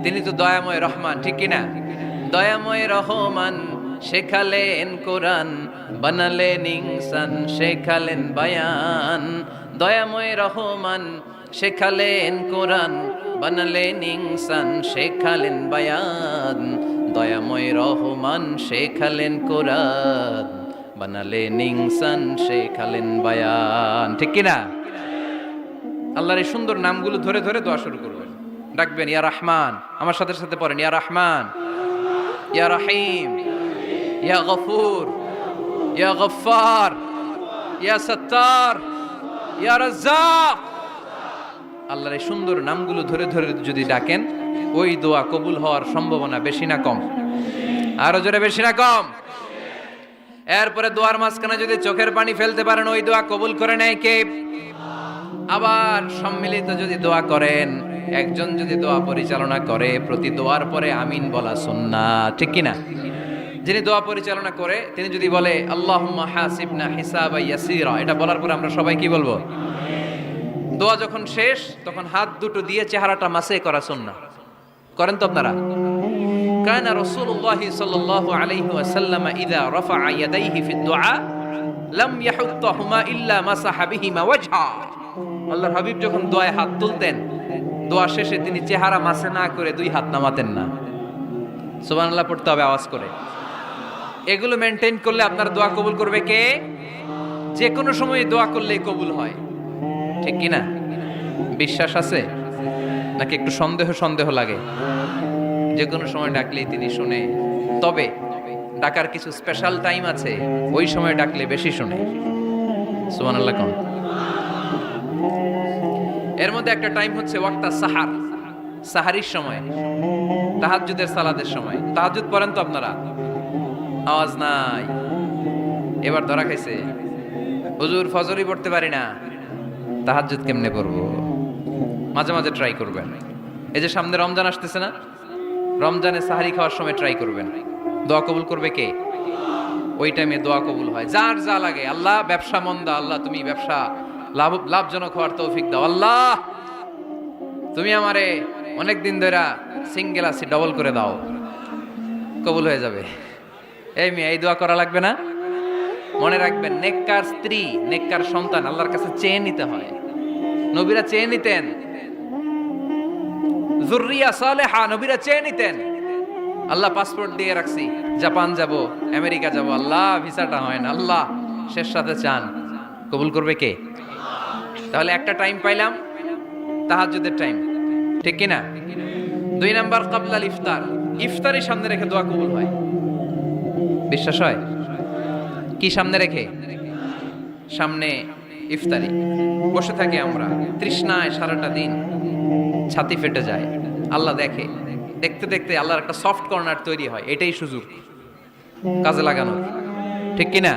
তিনি তো দয়াময় রহমান, ঠিক কিনা? দয়াময় রহমান শেখালেন কোরআন, বানালেন ইনসান, শেখালেন বায়ান। দয়াময় রহমান শেখালেন কোরআন, বানালেন ইনসান, শেখালেন বায়ান। দয়াময় রহমান শেখালেন কোরআন, বানালেন ইনসান, শেখালেন বায়ান, ঠিক কিনা? আল্লাহর এই সুন্দর নামগুলো ধরে ধরে দোয়া শুরু করবেন। ডাকবেন ইয়া রহমান, আমার সাথে সাথে পড়েন ইয়া রহমান, ইয়া রহিম, ইয়া গফুর, ইয়া গফফার, ইয়া সত্তার, ইয়া রাজ্জাক। আল্লাহর এই সুন্দর নামগুলো ধরে ধরে যদি ডাকেন, ওই দোয়া কবুল হওয়ার সম্ভাবনা বেশি না কম? আরো জোরে, বেশি না কম? এরপরে দোয়ার মাঝখানে যদি চোখের পানি ফেলতে পারেন, ওই দোয়া কবুল করে নেয় কে? আবার সম্মিলিত যদি দোয়া করেন, একজন যদি দোয়া পরিচালনা করে, প্রতি দোয়ার পরে আমিন বলা সুন্নাহ, ঠিক কিনা? যিনি দোয়া পরিচালনা করে তিনি যদি বলে আল্লাহুম্মা হাসিবনা হিসাবান ইয়াসীরা, এটা বলার পরে আমরা সবাই কি বলবো? দোয়া যখন শেষ তখন হাত দুটো দিয়ে চেহারাটা মাসে করা সুন্নাহ। করেন তো আপনারা? কানা রাসূলুল্লাহ সাল্লাল্লাহু আলাইহি ওয়াসাল্লাম ইযা রাফা'a ইয়াদাইহি ফিদ দুআ লাম ইয়াহুত্তাহুমা ইল্লা মাসাহা বিহিমা ওয়াজহা। আল্লাহর হাবিব যখন দোয়ায় হাত তুলতেন, দোয়া শেষে তিনি চেহারা মাসে না করে দুই হাত নামাতেন না। সুবহানাল্লাহ পড়তে হবে আওয়াজ করে। এগুলো মেনটেন করলে আপনার দোয়া কবুল করবে কে? যে কোনো সময় দোয়া করলেই কবুল হয়, ঠিক কিনা? বিশ্বাস আছে নাকি একটু সন্দেহ সন্দেহ লাগে? যে কোনো সময় ডাকলেই তিনি শুনে, তবে ডাকার কিছু স্পেশাল টাইম আছে, ওই সময় ডাকলে বেশি শুনে। সুবহানাল্লাহ কোন? এর মধ্যে একটা টাইম হচ্ছে ওয়াক্তা সাহার, সাহারির সময়, তাহাজ্জুদের সালাতের সময়। তাহাজ্জুদ পড়েন তো আপনারা? আওয়াজ নাই, এবার ধরা খাইছে। হুজুর ফজরই পড়তে পারি না, তাহাজ্জুদ কেমনে পড়বো? মাঝে মাঝে ট্রাই করবেন। এই যে সামনে রমজান আসতেছে না, রমজানে সাহারি খাওয়ার সময় ট্রাই করবেন। দোয়া কবুল করবে কে? ওই টাইমে দোয়া কবুল হয়। যার যা লাগে, আল্লাহ ব্যবসা মন্দা, আল্লাহ তুমি ব্যবসা লাভজনক হওয়ার তৌফিক দাও, আল্লাহ তুমি আমারে অনেক দিন ধরে সিঙ্গেল আছি, ডবল করে দাও, কবুল হয়ে যাবে। এই মেয়ে, এই দোয়া করা লাগবে না? মনে রাখবেন, নেককার স্ত্রী, নেককার সন্তান আল্লাহর কাছে চেয়ে নিতে হয়। নবীরা চেয়ে নিতেন, যুররিয়া সালেহা নবীরা চেয়ে নিতেন। আল্লাহ পাসপোর্ট দিয়ে রাখছি, জাপান যাব, আমেরিকা যাব, আল্লাহ ভিসাটা হয় না, আল্লাহ শেষ সাথে চান, কবুল করবে কে? তাহলে একটা টাইম পাইলাম, তাহাজ্জুদের টাইম, ঠিক কিনা? 2 নাম্বার কাবলাল ইফতার, ইফতারি সামনে রেখে দোয়া কবুল হয়। বিশ্বাস হয়? কি সামনে রেখে? সামনে ইফতারি, বসে থাকি আমরা তৃষ্ণায় সারাটা দিন, ছাতি ফেটে যায়, আল্লাহ দেখে, দেখতে দেখতে আল্লাহর একটা সফট কর্নার তৈরি হয়। এটাই সুযোগ কাজে লাগানোর, ঠিক কিনা?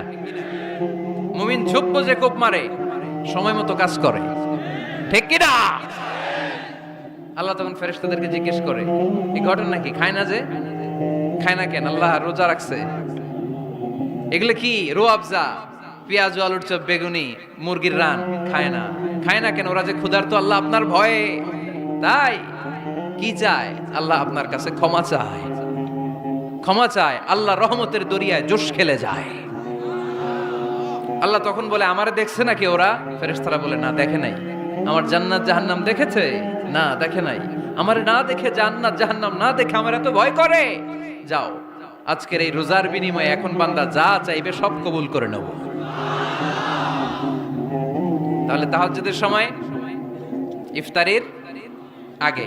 মুমিন ঝোপ যে কোপ মারে, সময় মতো কাজ করে, ঠিক কিনা? আল্লাহ তখন ফেরেশতাদেরকে জিজ্ঞেস করে, এই ঘটনা কি? খায় না যে, খায় না কেন? আল্লাহ রোজা রাখছে। এগুলো কি? রোয়াবজা, পেঁয়াজ, আলুর চপ, বেগুনি, মুরগির রান, খায় না। খায় না কেন? ওরা যে ক্ষুধার্ত, আল্লাহ আপনার ভয়ে। তাই কি চায়? আল্লাহ আপনার কাছে ক্ষমা চায়, ক্ষমা চায়। আল্লাহ রহমতের দরিয়ায় জোশ খেলে যায়। আল্লাহ তখন বলে, আমারে দেখছে নাকি ওরা? ফেরেশতারা বলে, না দেখে নাই। আমার জান্নাত জাহান্নাম দেখেছে? না দেখে নাই। আমারে না দেখে, জান্নাত জাহান্নাম না দেখে আমার এত ভয় করে? যাও, আজকের এই রোজার বিনিময়ে এখন বান্দা যা চাইবে সব কবুল করে নেব। তাহলে তাহাজ্জুদের সময়, ইফতারির আগে,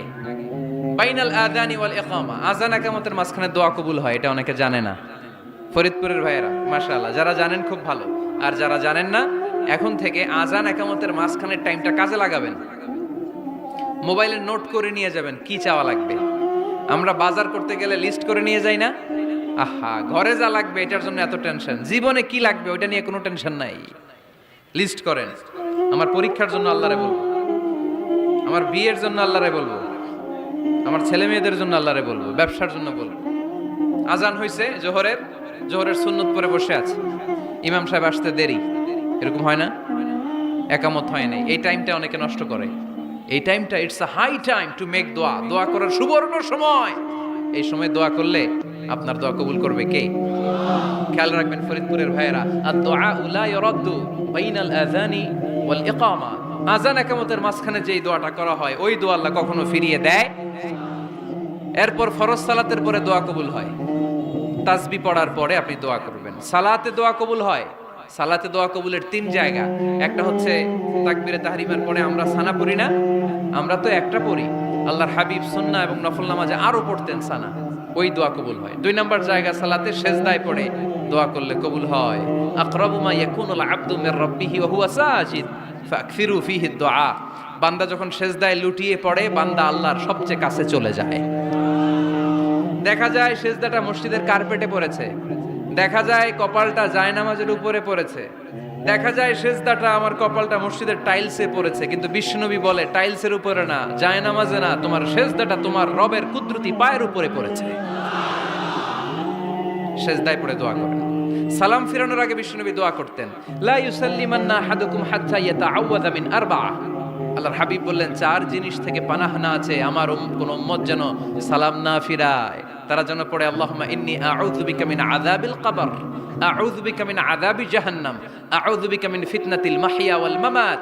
বাইনাল আযানি ওয়াল ইকামা, আযান ইকামতের মাঝখানে দোয়া কবুল হয়। এটা অনেকে জানে না। ফরিদপুরের ভাইয়েরা মাশাআল্লাহ, যারা জানেন খুব ভালো, আর যারা জানেন না, এখন থেকে আযান ইকামতের মাঝখানের টাইমটা কাজে লাগাবেন। মোবাইলে নোট করে নিয়ে যাবেন কি চাওয়া লাগবে। আমরা বাজার করতে গেলে লিস্ট করে নিয়ে যাই না? আহা, ঘরে যা লাগবে এটার জন্য এত টেনশন, জীবনে কি লাগবে ওইটা নিয়ে কোনো টেনশন নাই। লিস্ট করেন। আমার পরীক্ষার জন্য আল্লাহরে বলবো, আমার বিয়ের জন্য আল্লাহরে বলবো, আমার ছেলে মেয়েদের জন্য আল্লাহরে বলবো, ব্যবসার জন্য বলবো। আজান হয়েছে জোহরের, জোহরের সুন্নত পরে বসে আছে, ইমাম সাহেব আসতে দেরি, এরকম হয় না? একামত হয় নাই, এই টাইমটা অনেকে নষ্ট করে। এই টাইমটা, it's a high time to make দোয়া, দোয়া করার সুবর্ণ সময়। এই সময় দোয়া করলে আপনার দোয়া কবুল করবে কে? খেয়াল রাখবেন ফরিদপুরের ভাইয়েরা, আদ-দুআ লা ইউরাদ্দু বাইনাল আযানি ওয়াল ইকামা, আযান ইকামতের মাঝখানে যেই দোয়াটা করা হয় ওই দোয়া আল্লাহ কখনো ফিরিয়ে দেয়। এরপর ফরজ সালাতের পরে দোয়া কবুল হয়। তাসবিহ পড়ার পরে আপনি দোয়া করবেন। সালাতে দোয়া কবুল হয়। সালাতে দোয়া কবুলের 3 জায়গা। একটা হচ্ছে তাকবীরে তাহরিমার পরে আমরা সানা পড়ি না, আমরা তো একটা পড়ি। আল্লাহর হাবিব সুন্নাহ এবং নফল নামাজে আরো পড়তেন সানা, ওই দোয়া কবুল হয়। 2 নাম্বার জায়গা, সালাতে সেজদায় পড়ে দোয়া করলে কবুল হয়। আকরাবু মা ইয়াকুনুল আবদু মির রাব্বিহি ওয়া হুয়া সাজিদ ফাকফিরু ফিহি দুআ, বান্দা যখন সেজদায় লুটিয়ে পড়ে বান্দা আল্লাহর সবচেয়ে কাছে চলে যায়। দেখা যায় সেজদাটা মসজিদের কার্পেটে পড়েছে, দেখা যায় কপালটা জায়নামাজের উপরে পড়েছে, দেখা যায় সেজদাটা আমার কপালটা মসজিদের টাইলসে পড়েছে, কিন্তু বিশ্বনবী বলে টাইলসের উপরে না, জায়নামাজে না, তোমার সেজদাটা তোমার রবের কুদরতি পায়ের উপরে পড়েছে। সেজদায় পড়ে দোয়া করেন। সালাম ফিরানোর আগে বিশ্বনবী দোয়া করতেন, লা ইউসাল্লিমান্না আহাদুকুম হাত্তা ইয়াতাআওয়াযা মিন আরবাআ। আল্লাহর হাবিব বললেন 4 জিনিস থেকে পানাহ না আছে আমার কোন উম্মত যেন সালাম না ফিরায়। তারা যেন পড়ে, আল্লাহুম্মা ইন্নী আউযু বিকা মিন আযাবিল কবর, আউযু বিকা মিন আযাবি জাহান্নাম, আউযু বিকা মিন ফিতনাতিল মাহইয়া ওয়াল মামাত,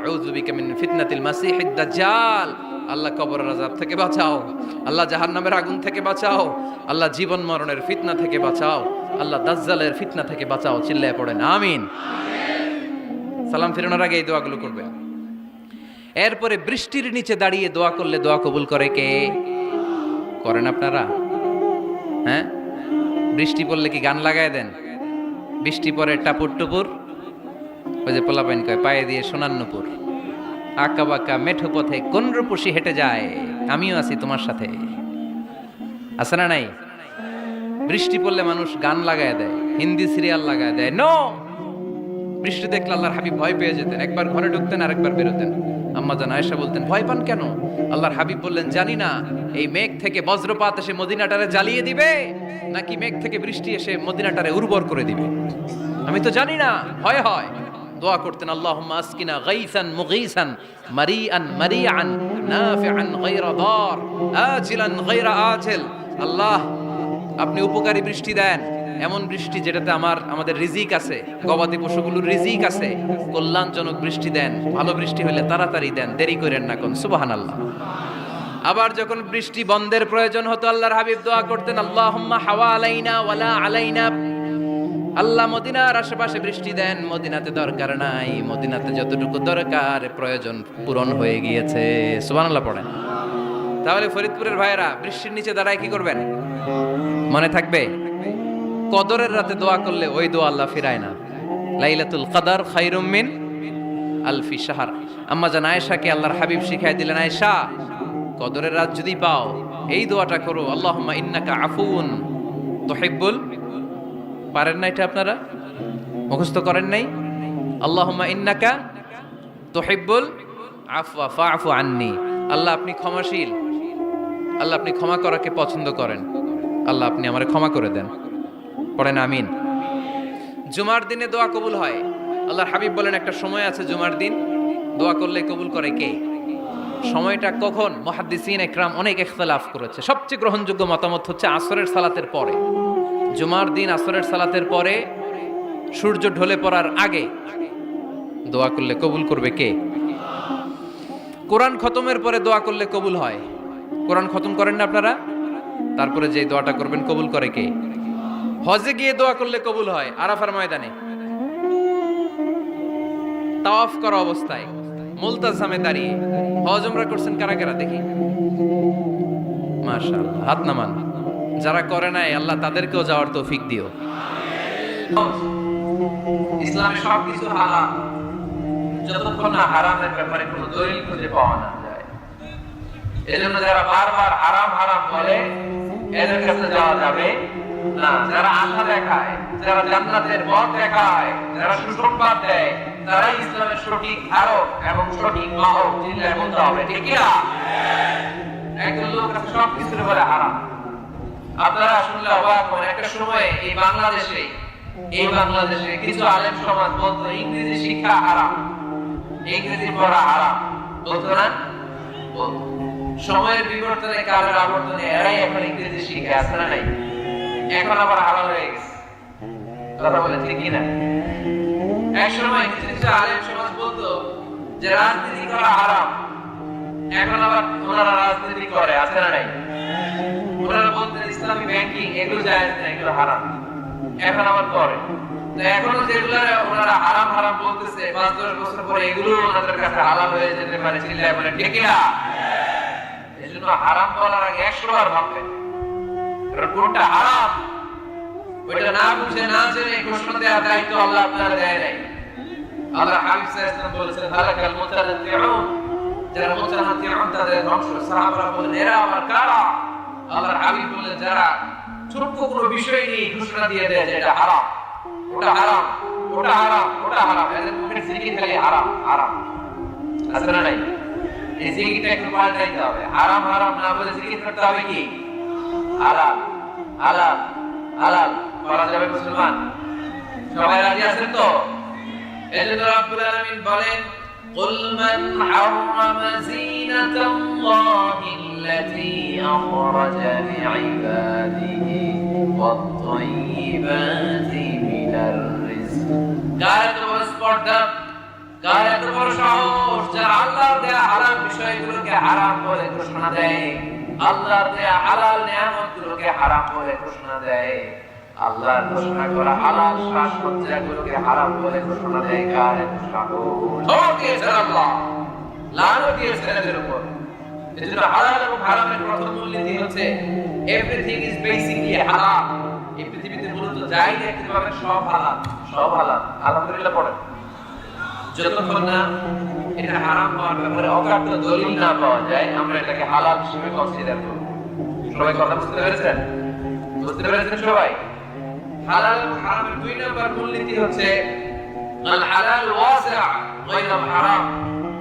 আউযু বিকা মিন ফিতনাতিল মাসিহিদ দাজ্জাল। আল্লাহ কবরের আযাব থেকে বাঁচাও, আল্লাহ জাহান্নামের আগুন থেকে বাঁচাও, আল্লাহ জীবন মরণের ফিতনা থেকে বাঁচাও, আল্লাহ দাজ্জালের ফিতনা থেকে বাঁচাও। চিল্লায়ে পড়েন আমিন। সালাম ফিরানোর আগে এই দোয়াগুলো করবেন। এরপরে বৃষ্টির নিচে দাঁড়িয়ে দোয়া করলে দোয়া কবুল করে কে? করেন আপনারা? হ্যাঁ, বৃষ্টি পড়লে কি গান লাগায় দেন? বৃষ্টি পরে টাপুর টুপুর, ওই যে পোলাপাইন কয় পায়ে দিয়ে সোনার নুপুর, আঁকা বাঁকা মেঠো পথে কোন রূপসী হেঁটে যায়, আমিও আছি তোমার সাথে, আছে না নাই? বৃষ্টি পড়লে মানুষ গান লাগায় দেয়, হিন্দি সিরিয়াল লাগায় দেয়। নো, বৃষ্টি দেখলে আল্লাহর হাবিব ভয় পেয়ে যেতেন, একবার ঘরে ঢুকতেন আরেকবার বেরোতেন। আম্মা জান আয়েশা বলতেন, ভয় পান কেন? আল্লাহর হাবিব বললেন, জানি না এই মেঘ থেকে বজ্রপাত এসে মদিনাটারে জ্বালিয়ে দিবে নাকি মেঘ থেকে বৃষ্টি এসে মদিনাটারে উর্বর করে দিবে, আমি তো জানি না, ভয় হয়। দোয়া করতেন, আল্লাহুম্মা আসকিনা গাইসান মুগীসান মারিআন মারিআন নাফিআন গায়রা দার আজিলান গায়রা আজিল। আল্লাহ, আপনি উপকারী বৃষ্টি দেন, এমন বৃষ্টি যেটাতে আমাদের রিজিক আছে, গবাদি পশুগুলোর রিজিক আছে, কল্যাণজনক বৃষ্টি দেন, ভালো বৃষ্টি হলে তাড়াতাড়ি দেন, দেরি করেন না কোন। সুবহানাল্লাহ। আবার যখন বৃষ্টি বন্ধের প্রয়োজন হতো আল্লাহর হাবিব দোয়া করতেন আল্লাহুম্মা হাওয়া আলাইনা ওয়ালা আলাইনা, আল্লাহ মদিনার আশেপাশে বৃষ্টি দেন, মদিনাতে দরকার নাই, মদিনাতে যতটুকু দরকার প্রয়োজন পূরণ হয়ে গিয়েছে। সুবহানাল্লাহ পড়েন। তাহলে ফরিদপুরের ভাইয়েরা বৃষ্টির নিচে দাঁড়ায় কি করবেন মনে থাকবে? কদরের রাতে দোয়া করলে ওই দোয়া আল্লাহ ফিরায় না। লাইলাতুল কদর খায়রুম মিন আলফি শাহর। আম্মা জান আয়েশাকে আল্লাহর হাবিব শিখাই দিলেন, আয়েশা কদরের রাত যদি পাও এই দোয়াটা করো, আল্লাহুম্মা ইন্নাকা আফুন তুহিব্বুল, পারেন না এটা আপনারা মুখস্থ করেন নাই? আল্লাহুম্মা ইন্নাকা তুহিব্বুল আফওয়া ফাআফু আন্নি, আল্লাহ আপনি ক্ষমাশীল, আল্লাহ আপনি ক্ষমা করাকে পছন্দ করেন, আল্লাহ আপনি আমারে ক্ষমা করে দেন। পড়েন আমিন। জুমার দিনে দোয়া কবুল হয়। আল্লাহর হাবিব বলেন একটা সময় আছে জুমার দিন দোয়া করলে কবুল করে কে? সময়টা কখন? মুহাদ্দিসিন ইকরাম অনেক ইখতিলাফ করেছে। সবচেয়ে গ্রহণযোগ্য মতামত হচ্ছে আসরের সালাতের পরে। জুমার দিন আসরের সালাতের পরে সূর্য ঢলে পড়ার আগে দোয়া করলে কবুল করবে কে? কোরআন খতমের পরে দোয়া করলে কবুল হয়। কোরআন খতম করেন না আপনারা? তারপরে যে দোয়াটা করবেন কবুল করে কে? হজে গিয়ে দোয়া করলে কবুল হয়। আরাফার ময়দানে তাওয়াফ করা অবস্থায় মুলতাজামে দাঁড়িয়ে। হজ উমরা করছেন কারা কারা দেখি? মাশাআল্লাহ, হাত নামান। যারা করে নাই আল্লাহ তাদেরকেও যাওয়ার তৌফিক দিও। ইসলামে সবকিছু হারাম যতক্ষণ না হারামের ব্যাপারে কোনো দলিল খুঁজে পাওয়া না যায়। এজন্য যারা বারবার হারাম হারাম বলে এদের কাছে যাওয়া যাবে না। যারা আশা দেখায়, যারা জান্নাতের পথ দেখায়, যারা সুসংবাদ দেয়, তারা ইসলামের সঠিক ধারক এবং সঠিক বাহক। চিল্লায় বলতে হবে ঠিক কি না? একজন লোক আছে সবকিছুর বলে হারাম। আপনারা শুনলে অবাক হন। একটা সময় এই বাংলাদেশে কিছু আলেম সমাজ বলতো ইংরেজি শিক্ষা হারাম, ইংরেজি পড়া হারাম, বলতো না? সময়ের বিবর্তনে কালের আবর্তনে এরাই এখন ইংরেজি শিখে আছে না নাই? এখন আবার হালাল হয়ে গেছে। কথা বলে ঠিক কিনা? এক সময় কিছু আলেম সমাজ বলতো যে রাজনীতি করা হারাম, এখন আবার ওনারা রাজনীতি করে আছে না নাই? ওনারা বলতেন ইসলামী ব্যাংকিং এগুলো জায়েজ না, এগুলো হারাম, এখন আবার করে। তো এখনো যেগুলো ওনারা হারাম হারাম বলতেছে 5-10 বছর পরে এগুলো ওনাদের কাছে হালাল হয়ে যেতে পারে। চিল্লায় বলে ঠিক কিনা? এজন্য হারাম বলার আগে 100 বার ভাববেন কোনটা হারাম। ওইটা না বুঝে না জেনে ঘোষণা দেওয়ার দায়িত্ব আল্লাহ আপনারা দেয় নাই। আল্লাহ হাবিব সাল্লাল্লাহু আলাইহি ওয়াসাল্লাম বলেছেন হালাকাল মুতানাত্তিউন, যারা মুতানাত্তিউন তাদের ধ্বংস। সাহাবারা বলেন এরা আবার কারা? আল্লাহর হাবিব বলেন যারা ছোট্ট কোনো বিষয় নিয়ে ঘোষণা দিয়ে দেয় যে এটা হারাম, ওটা হারাম, ওটা হারাম, ওটা হারাম। এদের মুখে জিকির খালি হারাম হারাম, আছে না নাই? এই জিকিরটা একটু পাল্টাইতে হবে। হারাম হারাম না বলে জিকির করতে হবে কি হালাল হালাল হালাল বলা যাবে। মুসলমান সবাই রাজি আছেন তো? এজন্য রব্বুল আলামিন বলেন قل من حرم زينة الله التي أخرج لعباده والطيبات من الرزق। কার এত বড় স্পর্ধা, কার এত বড় সাহস যারা আল্লাহর দেয়া হারাম বিষয়গুলোকে হারাম বলে ঘোষণা দেয়, আল্লাহর দেয়া হালাল নিয়ামতগুলোকে হারাম বলে ঘোষণা দেয়, আল্লাহর ঘোষণা করা হালাল শ্বাস-প্রশ্বাসগুলোকে হারাম বলে ঘোষণা দেয়। কার এত সাহস? ওকে আল্লাহ লানত দিয়েছেন এদের উপর। এজন্য হালাল এবং হারামের প্রথম মূলনীতি হচ্ছে এভরিথিং ইজ বেসিক্যালি হালাল। এই পৃথিবীতে মূলত যাই দেখতে পাবেন সব হালাল, সব হালাল। আলহামদুলিল্লাহ পড়েন। যতক্ষণ না এটা হারাম হওয়ার ব্যাপারে অকাট্য দলিল না পাওয়া যায় আমরা এটাকে হালাল হিসেবে কনসিডার করব। সবাই কথা বুঝতে পেরেছেন? বুঝতে পেরেছেন সবাই? হালাল এবং হারামের 2 নম্বর মূলনীতি হচ্ছে আল হালাল ওয়াসিআ গায়রুল হারাম।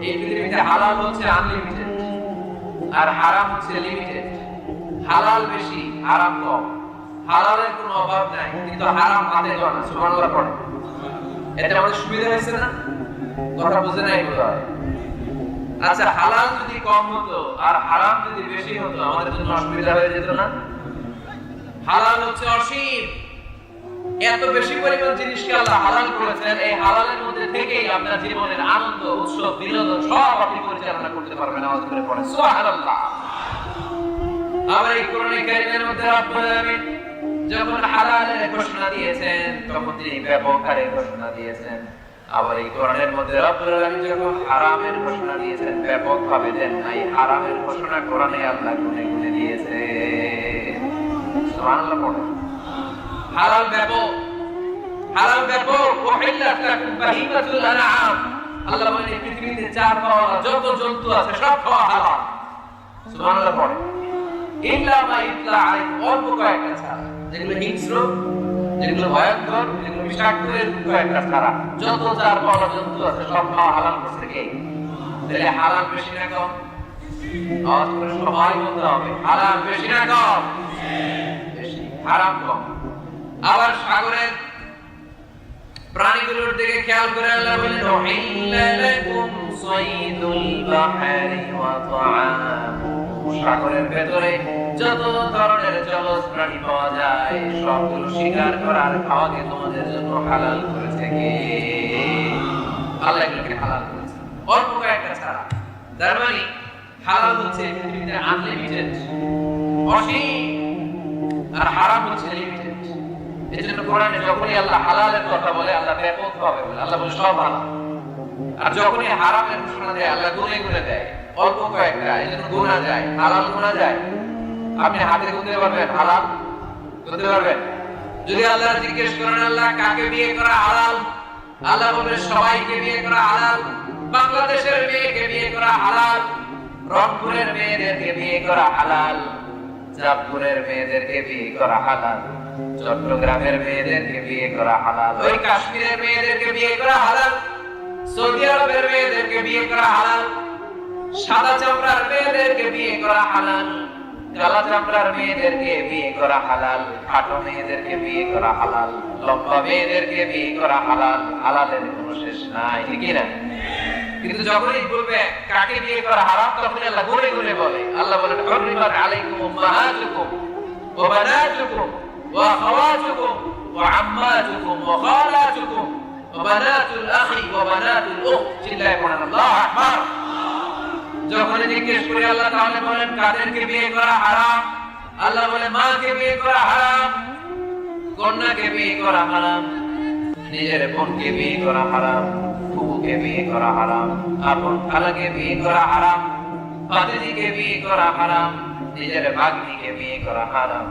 এই পৃথিবীতে হালাল হচ্ছে আনলিমিটেড আর হারাম হচ্ছে লিমিটেড। হালাল বেশি, হারাম কম। হালালের কোনো অভাব নাই, কিন্তু হারাম হাতে গোনা। সুবহানাল্লাহ পড়ে। এটা আমাদের সুবিধা হয়েছে না? কথা বুঝে নাই বোধহয়। আচ্ছা, হালাল যদি কম হতো আর হারাম যদি বেশি হতো আমাদের জন্য অসুবিধা হয়ে যেত না? হালাল হচ্ছে অসীম, এত বেশি পরিমাণ জিনিসকে আল্লাহ হালাল করেছেন। এই হালালের মধ্যে থেকেই আপনার জীবনের আনন্দ, উৎসব, বিনোদন সব আপনি পরিচালনা করতে পারবেন। আওয়াজ করে পড়ে সুবহানাল্লাহ। আবার এই কোরআনে কারীমের মধ্যে রব্বুল আলামিন যখন হালালের ঘোষণা দিয়েছেন তখন তিনি ব্যাপক হারে ঘোষণা দিয়েছেন। আবার এই কোরআনের মধ্যে রব্বুল আলামিন যখন হারামের ঘোষণা দিয়েছেন ব্যাপক ভাবে দেন নাই, হারামের ঘোষণা কোরআনে আল্লাহ গুনে গুনে দিয়েছে। সুবহানাল্লাহ পড়ো। হালাল ব্যাপক, হালাল ব্যাপক। ওয়াহিল্লাত লাকুম বাহিমাতুল আনআম, আল্লাহ বলেন এই পৃথিবীতে চার পাওয়া যত জন্তু আছে সব খাওয়া হালাল। সুবহানাল্লাহ পড়ো। ইল্লা মা ইতলা আলাইকুম, অল্প কয়েকটা ছাড়া, যেগুলো হিংস্র, যেগুলো ভয়ঙ্কর, যেগুলো বিষাক্ত, এরকম কয়েকটা ছাড়া যত চার পাওয়া জন্তু আছে সব খাওয়া হালাল করছে কে? তাহলে হালাল বেশি না কম? আওয়াজ করে সবাই বলতে হবে, হালাল বেশি না কম? বেশি। হারাম কম। আবার সাগরের প্রাণীগুলোর দিকে খেয়াল করে আল্লাহ বলেন উহিল্লা লাকুম সাইদুল বাহরি ওয়া তাআমুহু, সাগরের ভেতরে যত ধরনের জলজ প্রাণী পাওয়া যায় সবগুলো শিকার করার খাওয়াকে তোমাদের জন্য হালাল করেছে কে? আল্লাহ এগুলোকে হালাল করেছে, অল্প কয়েকটা ছাড়া। তার মানে হালাল হচ্ছে পৃথিবীতে আনলিমিটেড, অসীম, আর হারাম হচ্ছে লিমিটেড। এজন্য কোরআনে যখনই আল্লাহ হালালের কথা বলে আল্লাহ ব্যাপক ভাবে বলে, আল্লাহ বলে সব হালাল। আর যখনই হারামের ঘোষণা দেয় আল্লাহ গুনে গুনে দেয়, অল্প কয়েকটা, এজন্য গুণা যায়, হালাল গুণা যায়। আপনি হাতে গুনতে পারবেন হালাল? গুনতে পারবেন? যদি আল্লাহ জিজ্ঞেস করেন আল্লাহ কাকে বিয়ে করা হালাল, আল্লাহ বলে সবাইকে বিয়ে করা হালাল। বাংলাদেশের মেয়েকে বিয়ে করা হালাল, রংপুরের মেয়েদেরকে বিয়ে করা হালাল, চাঁদপুরের মেয়েদেরকে বিয়ে করা হালাল, চট্টগ্রামের মেয়েদেরকে বিয়ে করা হালাল, ওই কাশ্মীরের মেয়েদেরকে বিয়ে করা হালাল, সৌদি আরবের মেয়েদেরকে বিয়ে করা হালাল, সাদা চামড়ার মেয়েদেরকে বিয়ে করা হালাল, কালা চামড়ার মেয়েদেরকে বিয়ে করা হালাল, খাটো মেয়েদেরকে বিয়ে করা হালাল, লম্বা মেয়েদেরকে বিয়ে করা হালাল। হালালের কোনো শেষ নাই, ঠিক না? কিন্তু যখনই বলবে কাকে বিয়ে করা হারাম তখন আল্লাহ গুনে গুনে বলে। আল্লাহ বলেন হুররিমাত আলাইকুম উম্মাহাতুকুম ওয়া বানাতুকুম ওয়া আখাওয়াতুকুম ওয়া আম্মাতুকুম ওয়া খালাতুকুম ওয়া বানাতুল আখি ওয়া বানাতুল উখত। চিল্লায়ে পড়েন আল্লাহু আকবার। যখন জিজ্ঞেস করে আল্লাহ তাআলা বলেন কাদেরকে বিয়ে করা হারাম, আল্লাহ বলে মাকে বিয়ে করা হারাম, কন্যাকে বিয়ে করা হারাম, নিজের বোনকে বিয়ে করা হারাম, ফুফুকে বিয়ে করা হারাম, আপন খালাকে বিয়ে করা হারাম, ভাতিজিকে বিয়ে করা হারাম, নিজের ভাগ্নিকে বিয়ে করা হারাম।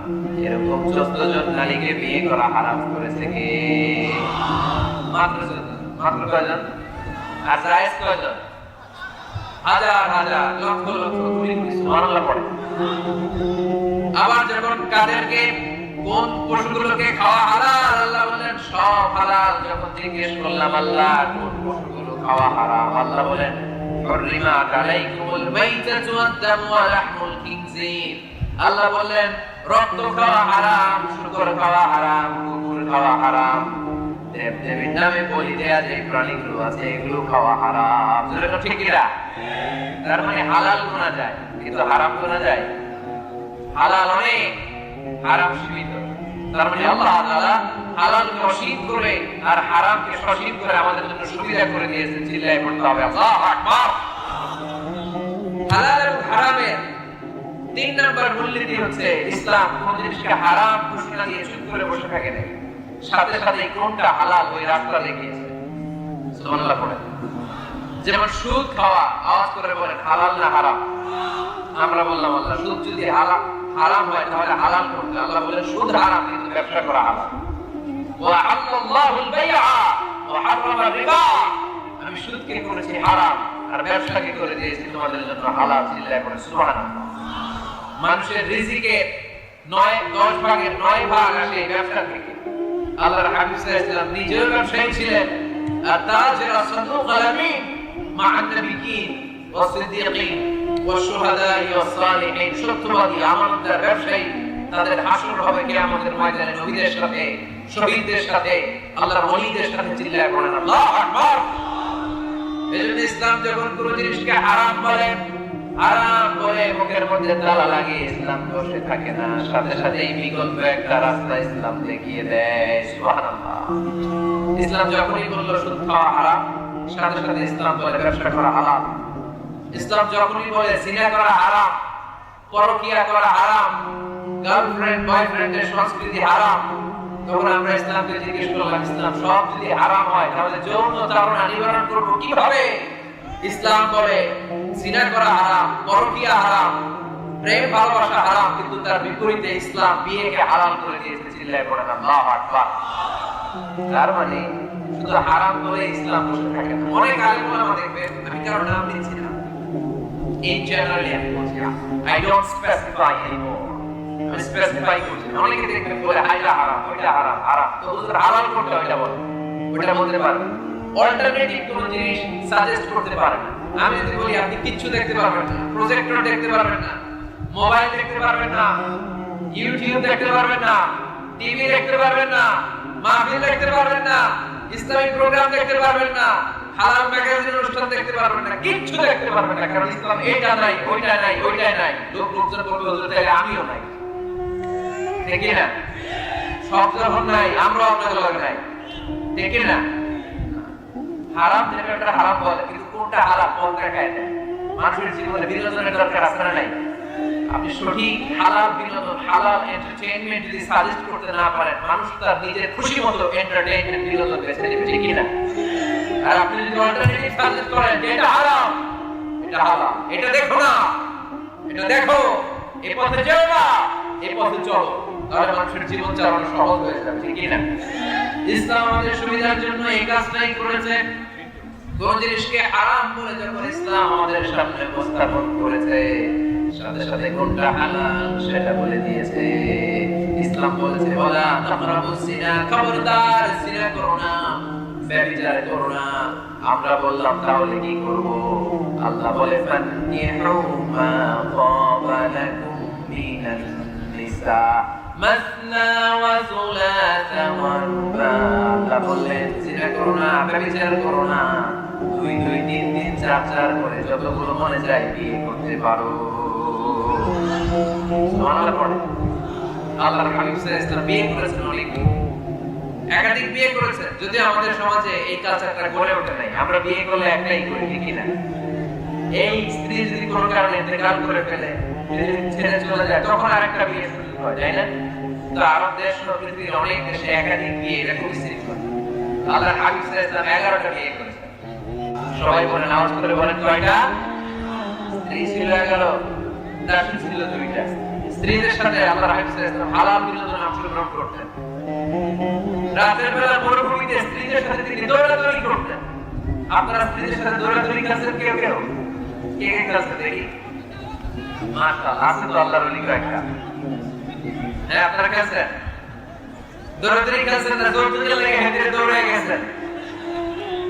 এরকম 14 জন নারীকে বিয়ে করা হারাম করেছে কে? মাত্র 14। মাত্র কয়জন? আর জায়েজ কয়জন? হাজার হাজার, লক্ষ লক্ষ, কোটি কোটি। সুবহানাল্লাহ পড়ে। আবার যখন কাদেরকে, কোন পশুগুলোকে খাওয়া হালাল, আল্লাহ বলেন সব হালাল। যখন জিজ্ঞেস করলাম আল্লাহ কোন পশুগুলো খাওয়া হারাম, আল্লাহ বলেন হুররিমাত আলাইকুমুল মাইতাতু ওয়াদ দামু ওয়া লাহমুল খিনজির। আল্লাহ বলেন রক্ত খাওয়া হারাম, শূকর খাওয়া হারাম, কুকুর খাওয়া হারাম, দেবদেবীর নামে বলি দেয়া যে প্রাণীগুলো আছে এগুলো খাওয়া হারাম। যেটা ঠিক কি না? তার মানে হালাল গোনা যায় কিন্তু হারাম গোনা যায়? হালাল অনেক, হারাম সীমিত। তার মানে আল্লাহ তাআলা হালালকে অসীম করে আর হারামকে সসীম করে আমাদের জন্য সুবিধা করে দিয়েছেন। চিল্লায়ে পড়তে হবে আল্লাহু আকবার। হালাল এবং হারামের 3 নাম্বার মূলনীতি হচ্ছে ইসলাম কোন জিনিসকে হারাম ঘোষণা দিয়ে চুপ করে বসে থাকে না, সাথে সাথে কোনটা হালাল ওই রাস্তা দেখিয়েছে। সুবহানাল্লাহ পড়ে। যেমন সুদ খাওয়া, আওয়াজ করে বলেন হালাল না হারাম? আমরা বললাম আল্লাহ সুদ যদি হারাম হয় তাহলে হালাল করতে। আল্লাহ বলেন সুদ হারাম কিন্তু ব্যবসা করা হালাল। ওয়া আল্লাহুল বাইআ ওয়া হারামা রিবা, আমি সুদকে করেছি হারাম আর ব্যবসাকে করে দিয়েছি তোমাদের জন্য হালাল। চিল্লায়ে পড়ে সুবহানাল্লাহ। মানুষের রিজিকের 10 ভাগের 9 ভাগ আসে ব্যবসা থেকে। আল্লাহর হাবিব সাল্লাল্লাহু আলাইহি ওয়াসাল্লাম নিজেও ব্যবসায়ী ছিলেন। আত-তাজির সাদুক আল-আমিন মা আন-নাবিয়্যিন ওয়া সিদ্দিকিন ওয়া শুহাদা ওয়া সালিহিন। সত্যবাদী আমানতদার ব্যবসায়ী তাদের হাসর হবে কিয়ামতের ময়দানে নবীদের সাথে, শহীদদের সাথে, আল্লাহর ওলিদের সাথে। চিল্লায়ে পড়েন আল্লাহু আকবার। এজন্য ইসলাম যখন কোন জিনিসকে হারাম বলে, হারাম বলে মুখের মধ্যে তালা লাগিয়ে ইসলাম বসে থাকে না, সাথে সাথে এই বিকল্প একটা রাস্তা ইসলাম দেখিয়ে দেয়। সুবহানাল্লাহ। ইসলাম যখনই বলল সুদ খাওয়া হারাম, সাথে সাথে ইসলাম বলে ব্যবসা করা হালাল। ইসলাম যখনই বলে জিনা করা হারাম, পরকিয়া করা হারাম, গার্লফ্রেন্ড বয়ফ্রেন্ডের সংস্কৃতি হারাম, তখন আমরা ইসলামকে জিজ্ঞেস করলাম, ইসলাম সব যদি হারাম হয় তাহলে যৌন চারণা নিবারণ করব কিভাবে? ইসলাম বলে জিনা করা হারাম, পরকিয়া হারাম, প্রেম ভালোবাসা হারাম, কিন্তু তার বিপরীতে ইসলাম বিয়েকে হালাল করে দিয়েছে। চিল্লায় পড়েন আল্লাহু আকবার। তার মানে শুধু হারাম বলে ইসলাম বসে থাকে না। অনেক আলেম ওলামা দেখবেন, আমি কারো নাম নিচ্ছি না, ইন জেনারেলি আমি বলছি, আই ডোন্ট স্পেসিফাই এনিমোর, আমি স্পেসিফাই করছি। অনেকে দেখবেন বলে এটা হারাম, ওইটা হারাম, হারাম তো হুজুর হালাল করতে ওইটা বলে, ওইটা বলতে পারবে, অল্টারনেটিভ কোন জিনিস সাজেস্ট করতে পারে না। আমি যদি বলি আপনি কিচ্ছু দেখতে পারবেন না, প্রজেক্টর দেখতে পারবেন না, মোবাইল দেখতে পারবেন না, ইউটিউব দেখতে পারবেন না, টিভি দেখতে পারবেন না, মাহফিল দেখতে পারবেন না, ইসলামিক প্রোগ্রাম দেখতে পারবেন না, হালাল ম্যাগাজিন অনুষ্ঠান দেখতে পারবেন না, কিচ্ছু দেখতে পারবেন না, কারণ ইসলাম এটা নাই, ওইটা নাই, ওইটা নাই। লোকজন বলবে হুজুর তাহলে আমিও নাই, ঠিক না? সব যখন নাই আমরা আপনাদের লগে নাই, ঠিক না? হারাম যেটা হারাম বলে, কিন্তু কোনটা হারাম কোনটা খায় না। মানুষের জীবনে বিনোদনের দরকার আছে না নাই? আপনি সঠিক হালাল বিনোদন, হালাল এন্টারটেইনমেন্ট যদি সাজেস্ট করতে না পারেন, মানুষ তার নিজের খুশি মতো এন্টারটেইনমেন্ট বিনোদন বেছে নেবে, ঠিক না? আর আপনি যদি অল্টারনেটিভ সাজেস্ট করেন যে এটা হারাম, এটা হালাল, এটা দেখো না, এটা দেখো, এই পথে যেও না, এই পথে চলো, তাহলে মানুষের জীবন চালানো সহজ হয়ে যাবে, ঠিক না? ইসলাম আমাদের সুবিধার জন্য এই কাজটাই করেছে। কোন জিনিসকে হারাম বলে যখন ইসলাম আমাদের সামনে উপস্থাপন করেছে, সাথে সাথে কোনটা হালাল সেটা বলে দিয়েছে। ইসলাম বলেছে ওয়ালা তাকরাবুস জিনা, খবরদার জিনা করো না, ব্যভিচার করো না। আমরা বললাম তাহলে কি করব? আল্লাহ বলে ফানকিহু মা তাবা লাকুম মিনান নিসা মাসনা ওয়া সুলাসা ওয়া রুবা। আল্লাহ বললেন জিনা করো না, ব্যভিচার করো না, 2 2 3 3 4 4 করে যতগুলো মনে চায় বিয়ে করতে পারো। সুবহানাল্লাহ পড়ে। আল্লাহর হাবিব সাল্লাল্লাহু আলাইহি ওয়াসাল্লাম বিয়ে করেছেন অনেক, একাধিক বিয়ে করেছেন। যদি আমাদের সমাজে এই কালচারটা গড়ে ওঠে নাই, আমরা বিয়ে করলে একটাই করি, ঠিক না? এই স্ত্রী যদি কোনো কারণে ইন্তেকাল করে ফেলে, ছেড়ে চলে যায়, তখন আরেকটা বিয়ে শুরু হয়, তাই না? তো আরব দেশ ও পৃথিবীর অনেক দেশে একাধিক বিয়ে এরকম স্ত্রী করে। আল্লাহর হাবিব সাল্লাল্লাহু আলাইহি ওয়াসাল্লাম 11টা বিয়ে করেছেন। সবাই বলেন, আওয়াজ করে বলেন কয়টা? স্ত্রী ছিল 11, দাসী ছিল 2টা। স্ত্রীদের সাথে আল্লাহর হাবিব সাল্লাল্লাহু আলাইহি ওয়াসাল্লাম হালাল বিনোদনে অংশগ্রহণ করতেন। রাতের বেলা মরুভূমিতে স্ত্রীদের সাথে তিনি দৌড়াদৌড়ি করতেন। আপনারা স্ত্রীদের সাথে দৌড়াদৌড়ি করছেন কেউ কেউ? কে কে করছেন দেখি? মাশাআল্লাহ, আছে তো আল্লাহর ওলি কয়েকটা। হ্যাঁ, আপনারা করছেন? দৌড়াদৌড়ি করছেন না? দৌড় দিতে লেগে হেঁটে দৌড়ে গেছেন।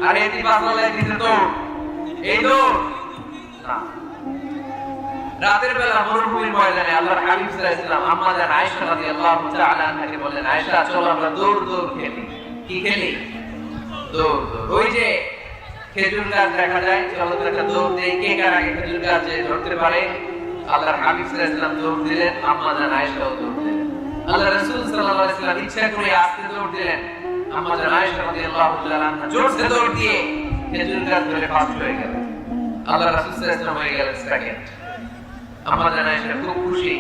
আর এটি পাগলায় দিতে দৌড়, এই দৌড় না। রাতের বেলা মরুভূমির ময়দানে আল্লাহর হাবিব সাল্লাল্লাহু আলাইহি ওয়াসাল্লাম আম্মা জান আয়েশা রাদিয়াল্লাহু তাআলা আনহাকে বললেন, আয়েশা চলো আমরা দৌড় দৌড় খেলি। কি খেলি? দৌড় দৌড়। ওই যে খেজুর গাছ দেখা যায়, চলো তো একটা দৌড় দেই, কে কার আগে খেজুর গাছে ধরতে পারে। আল্লাহর হাবিব সাল্লাল্লাহু আলাইহি ওয়াসাল্লাম দৌড় দিলেন, আম্মা জান আয়েশাও দৌড় দিলেন। আল্লাহ রাসূল সাল্লাল্লাহু আলাইহি ওয়াসাল্লাম ইচ্ছা করে আস্তে দৌড় দিলেন, আম্মা জান আয়েশা রাদিয়াল্লাহু তাআলা আনহা জোরসে দৌড় দিয়ে খেজুর গাছ ধরে ফার্স্ট হয়ে গেলেন। আল্লাহ রাসূল সাল্লাল্লাহু আলাইহি ওয়াসাল্লাম হয়ে গেলেন সেকেন্ড। আম্মা জান আয়েশা খুব খুশি।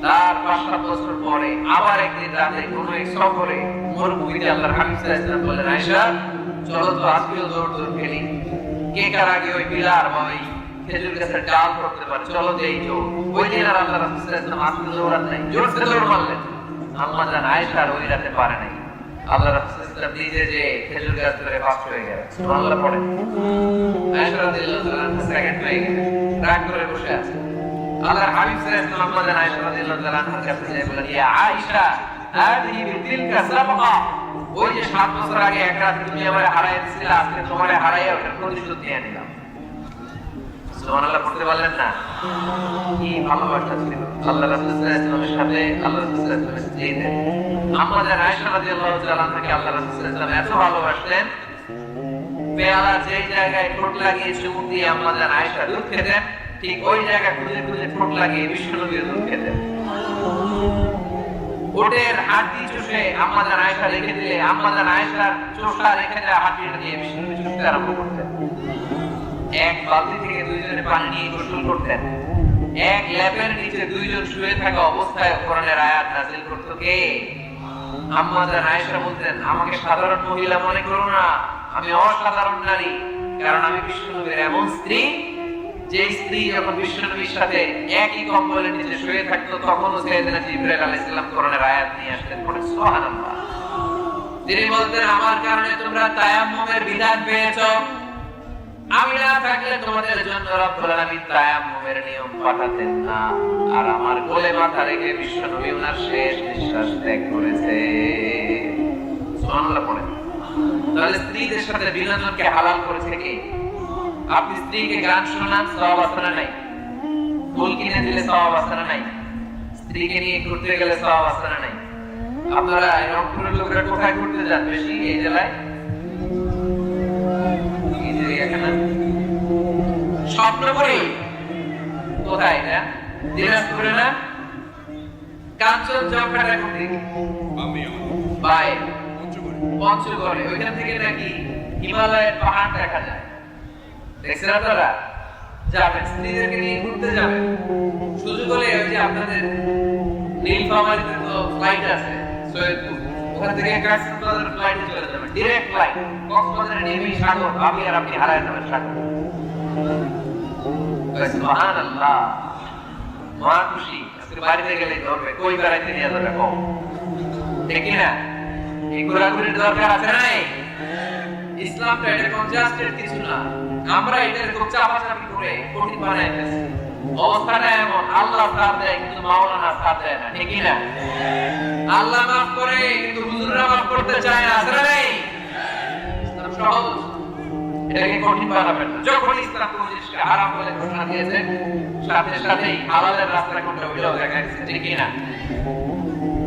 তার 5-7 বছর পরে আবার একদিন রাতে কোন এক সফরে মরুভূমিতে আল্লাহর হাবিব সাল্লাল্লাহু আলাইহি ওয়াসাল্লাম বললেন, আয়েশা চলো তো আজকেও দৌড় দৌড় খেলি, কে কার আগে ওই বিলার বা ওই খেজুর গাছের ডাল ধরতে পারে, চলো দেই জোর। ওই দিন আর আল্লাহ রাসূল সাল্লাল্লাহু আলাইহি ওয়াসাল্লাম আজকে দৌড়ান নাই, জোরসে দৌড় মারলেন। আম্মা জান আয়েশা আর ওই রাতে পারে নাই। আল্লাহ রাসূল সাল্লাল্লাহু আলাইহি ওয়াসাল্লাম নিজে যে খেজুর গাছ ধরে ফার্স্ট হয়ে গেলেন। সুবহানাল্লাহ পড়ে। আয়েশা রাদিয়াল্লাহু তাআলা সেকেন্ড হয়ে গেলেন, রাগ করে বসে আছে। আল্লাহর হাবিব সাল্লাল্লাহু আলাইহি ওয়াসাল্লাম আম্মা জান আয়েশা রাদিয়াল্লাহু তাআলা আনহার কাছে গিয়ে বললেন, ইয়া আয়েশা হাদিহি বিতিলকা সাবকা, ওই যে 7 বছর আগে এক রাতে তুমি আমারে হারায় দিছিলে, আজকে তোমারে হারাইয়া ওটার প্রতিশোধ নিয়ে নিলাম। সুবহানাল্লাহ পড়তে পারলেন না? কি ভালোবাসা ছিল আল্লাহ রাসূল সাল্লাল্লাহু আলাইহি ওয়াসাল্লামের সাথে আল্লাহ রাসূল সাল্লাল্লাহু আলাইহি ওয়াসাল্লামের স্ত্রীদের। আম্মা জান আয়েশা রাদিয়াল্লাহু তাআলা আনহাকে আল্লাহ রাসূল সাল্লাল্লাহু আলাইহি ওয়াসাল্লাম এত ভালোবাসতেন, পেয়ালা যে জায়গায় ঠোঁট লাগিয়ে চুমুক দিয়ে আম্মা জান আয়েশা দুধ খেতেন, ঠিক ওই জায়গা খুঁজে খুঁজে ঠোঁট লাগিয়ে বিশ্বনবীর দুধ খেতেন। ওটের হাড্ডি চুষে আম্মা জান আয়েশা রেখে দিলে আম্মা জান আয়েশার চোষা রেখে দেওয়া হাড্ডিটা দিয়ে বিশ্বনবী চুষতে আরম্ভ করতেন। এক বালতি থেকে দুইজনে পানি নিয়ে গোসল করতেন। এক ল্যাপের নিচে দুইজন শুয়ে থাকা অবস্থায় কোরআনের আয়াত নাযিল করতে কে? আম্মা জান আয়েশা বলতেন, আমাকে সাধারণ মহিলা মনে করো না, আমি অসাধারণ নারী, কারণ আমি বিশ্বনবীর এমন স্ত্রী যে স্ত্রী যখন বিশ্বনবীর সাথে একই কম্বলের নিচে শুয়ে থাকতো তখনও সাইয়েদনা জিবরাইল আলাইহিস সালাম কোরআনের আয়াত নিয়ে আসতেন। পড়ে সুবহানাল্লাহ। তিনি বলতেন, আমার কারণে তোমরা তায়াম্মুমের বিধান পেয়েছো, আমি না থাকলে তোমাদের জন্য রব্বুল আলামিন তায়াম্মুমের নিয়ম পাঠাতেন না। আর আমার কোলে মাথা রেখে বিশ্বনবী ওনার শেষ নিঃশ্বাস ত্যাগ করেছে। সুবহানাল্লাহ পড়ে। তাহলে স্ত্রীদের সাথে বিনোদনকে হালাল করেছে কে? আপনি স্ত্রীকে গান শোনান, সওয়াব আছে না নাই? ফুল কিনে দিলে সওয়াব আছে না নাই? স্ত্রীকে নিয়ে ঘুরতে গেলে সওয়াব আছে না নাই? আপনারা রংপুরের লোকেরা কোথায় ঘুরতে যান বেশি এই জেলায়? স্বপ্নপুরী। কোথায় না? দিনাজপুরে না? কাঞ্চনজঙ্ঘাটা কোন দিকে? বাই পঞ্চগড়ে। ওইখান থেকে নাকি হিমালয়ের পাহাড় দেখা যায়। দেখছেন আপনারা? যাবেন, স্ত্রীদেরকে নিয়ে ঘুরতে যাবেন, সুযোগ হলে ওই যে আপনাদের নীলফামারীতে তো ফ্লাইট আছে সৈয়দপুর, ওখান থেকে কক্সবাজার ফ্লাইটে চলে যাবেন, ডিরেক্ট ফ্লাইট। কক্সবাজারে নেমে সাগর, ভাবি আর আপনি হারায় যাবেন সাগর। সুবহানাল্লাহ। মা খুশি, আজকে বাড়িতে গেলে ধরবে, কই বেড়াইতে নিয়ে যাবে কম, ঠিক না? এই ঘোরাঘুরির দরকার আছে না? ইসলামটা এটা কনজাস্টেড কিছু না, আমরা এটা খুব চাপাচাপি করে কঠিন বানাই ফেলছি। অবস্থাটা এমন, আল্লাহ সাথ দেয় কিন্তু মাওলানা সাথ দেয় না, ঠিক না? আল্লাহ মাফ করে কিন্তু হুজুররা মাফ করতে চায় না, আছে না? ইসলাম সহজ, এটাকে কঠিন বানাবেন না। যখন ইসলাম কোন জিনিসকে হারাম বলে ঘোষণা দিয়েছে, সাথে সাথেই হালালের রাস্তা কোনটা ওইটাও দেখা গেছে, ঠিক না?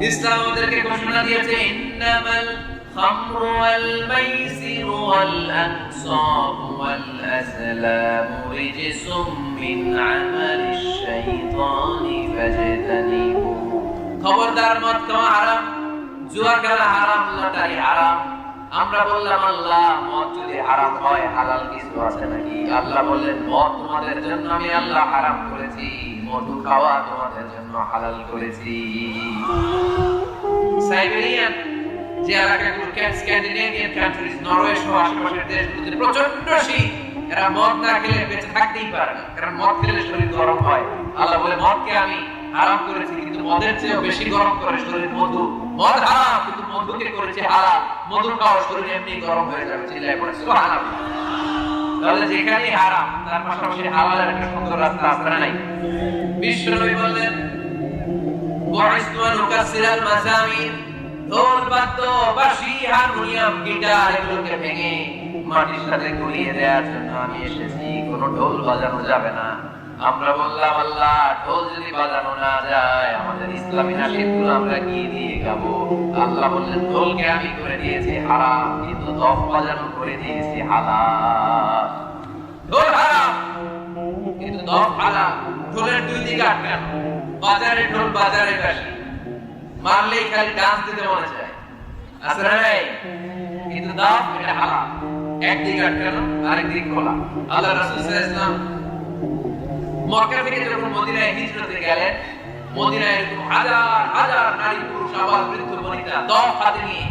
ইসলাম আমাদেরকে ঘোষণা দিয়েছে, ইন্নামাল খামরু ওয়াল মাইসিরু ওয়াল আনসাবু ওয়াল আসলামু রিজসুম মিন আমালিশ শাইতানি ফাজতানিবু। খবরদার, মদ খাওয়া হারাম, জুয়া খেলা হারাম, লটারি হারাম। আমরা বললাম, আল্লাহ মদ যদি হারাম হয় হালাল কিছু আছে নাকি? আল্লাহ বললেন, মদ তোমাদের জন্য আমি আল্লাহ হারাম করেছি, মধু খাওয়া তোমাদের জন্য হালাল করেছি। সাইবেরিয়ান যে এলাকাগুলো, স্ক্যান্ডিনেভিয়ান কান্ট্রিজ, নরওয়ে সহ আশেপাশের দেশগুলোতে প্রচন্ড শীত, এরা মদ না খেলে বেঁচে থাকতেই পারে না, কারণ মদ খেলে শরীর গরম হয়। আল্লাহ বলে, মদকে আমি হারাম করেছি, কিন্তু মদের চেয়েও বেশি গরম করে শরীর মধু। মদ হারাম কিন্তু মধুকে করেছে হালাল, মধু খাওয়া শরীর এমনি গরম হয়ে যাবে। চিল্লায় পড়ে সুবহানাল্লাহ। তাহলে যেখানেই হারাম তার পাশাপাশি হালালের একটা সুন্দর রাস্তা আছে না নাই? বিশ্বনবী বললেন, বুইসতু আন উকাসসিরাল মাযামির, ঢোল বাদ্য বাঁশি হারমোনিয়াম গিটার এগুলোকে ভেঙে মাটির সাথে গুলিয়ে দেওয়ার জন্য আমি এসেছি, কোনো ঢোল বাজানো যাবে না। আমরা বললাম, আল্লাহ ঢোল যদি বাজানো না যায় আমাদের ইসলামী নাশিদগুলো আমরা কি দিয়ে গাবো? আল্লাহ বললেন, ঢোলকে আমি করে দিয়েছি হারাম, কিন্তু দফ বাজানো করে দিয়েছি হালাল। ঢোল হারাম কিন্তু দফ হালাল। ঢোলের দুই দিকে আটকানো, বাজারে ঢোল বাজারে বাঁশি, মারলেই খালি ডান্স দিতে মনে চায়, আছে না? কিন্তু দফ এটা হালাল, একদিকে আটকানো আরেক দিক খোলা। আল্লাহ রাসূল সাল্লাল্লাহু আলাইহি ওয়াসাল্লাম মক্কা থেকে যখন মদিনায় হিজরতে গেলেন, মদিনায় হাজার হাজার নারী পুরুষ আবার বৃদ্ধ বনিতা দফ হাতে নিয়ে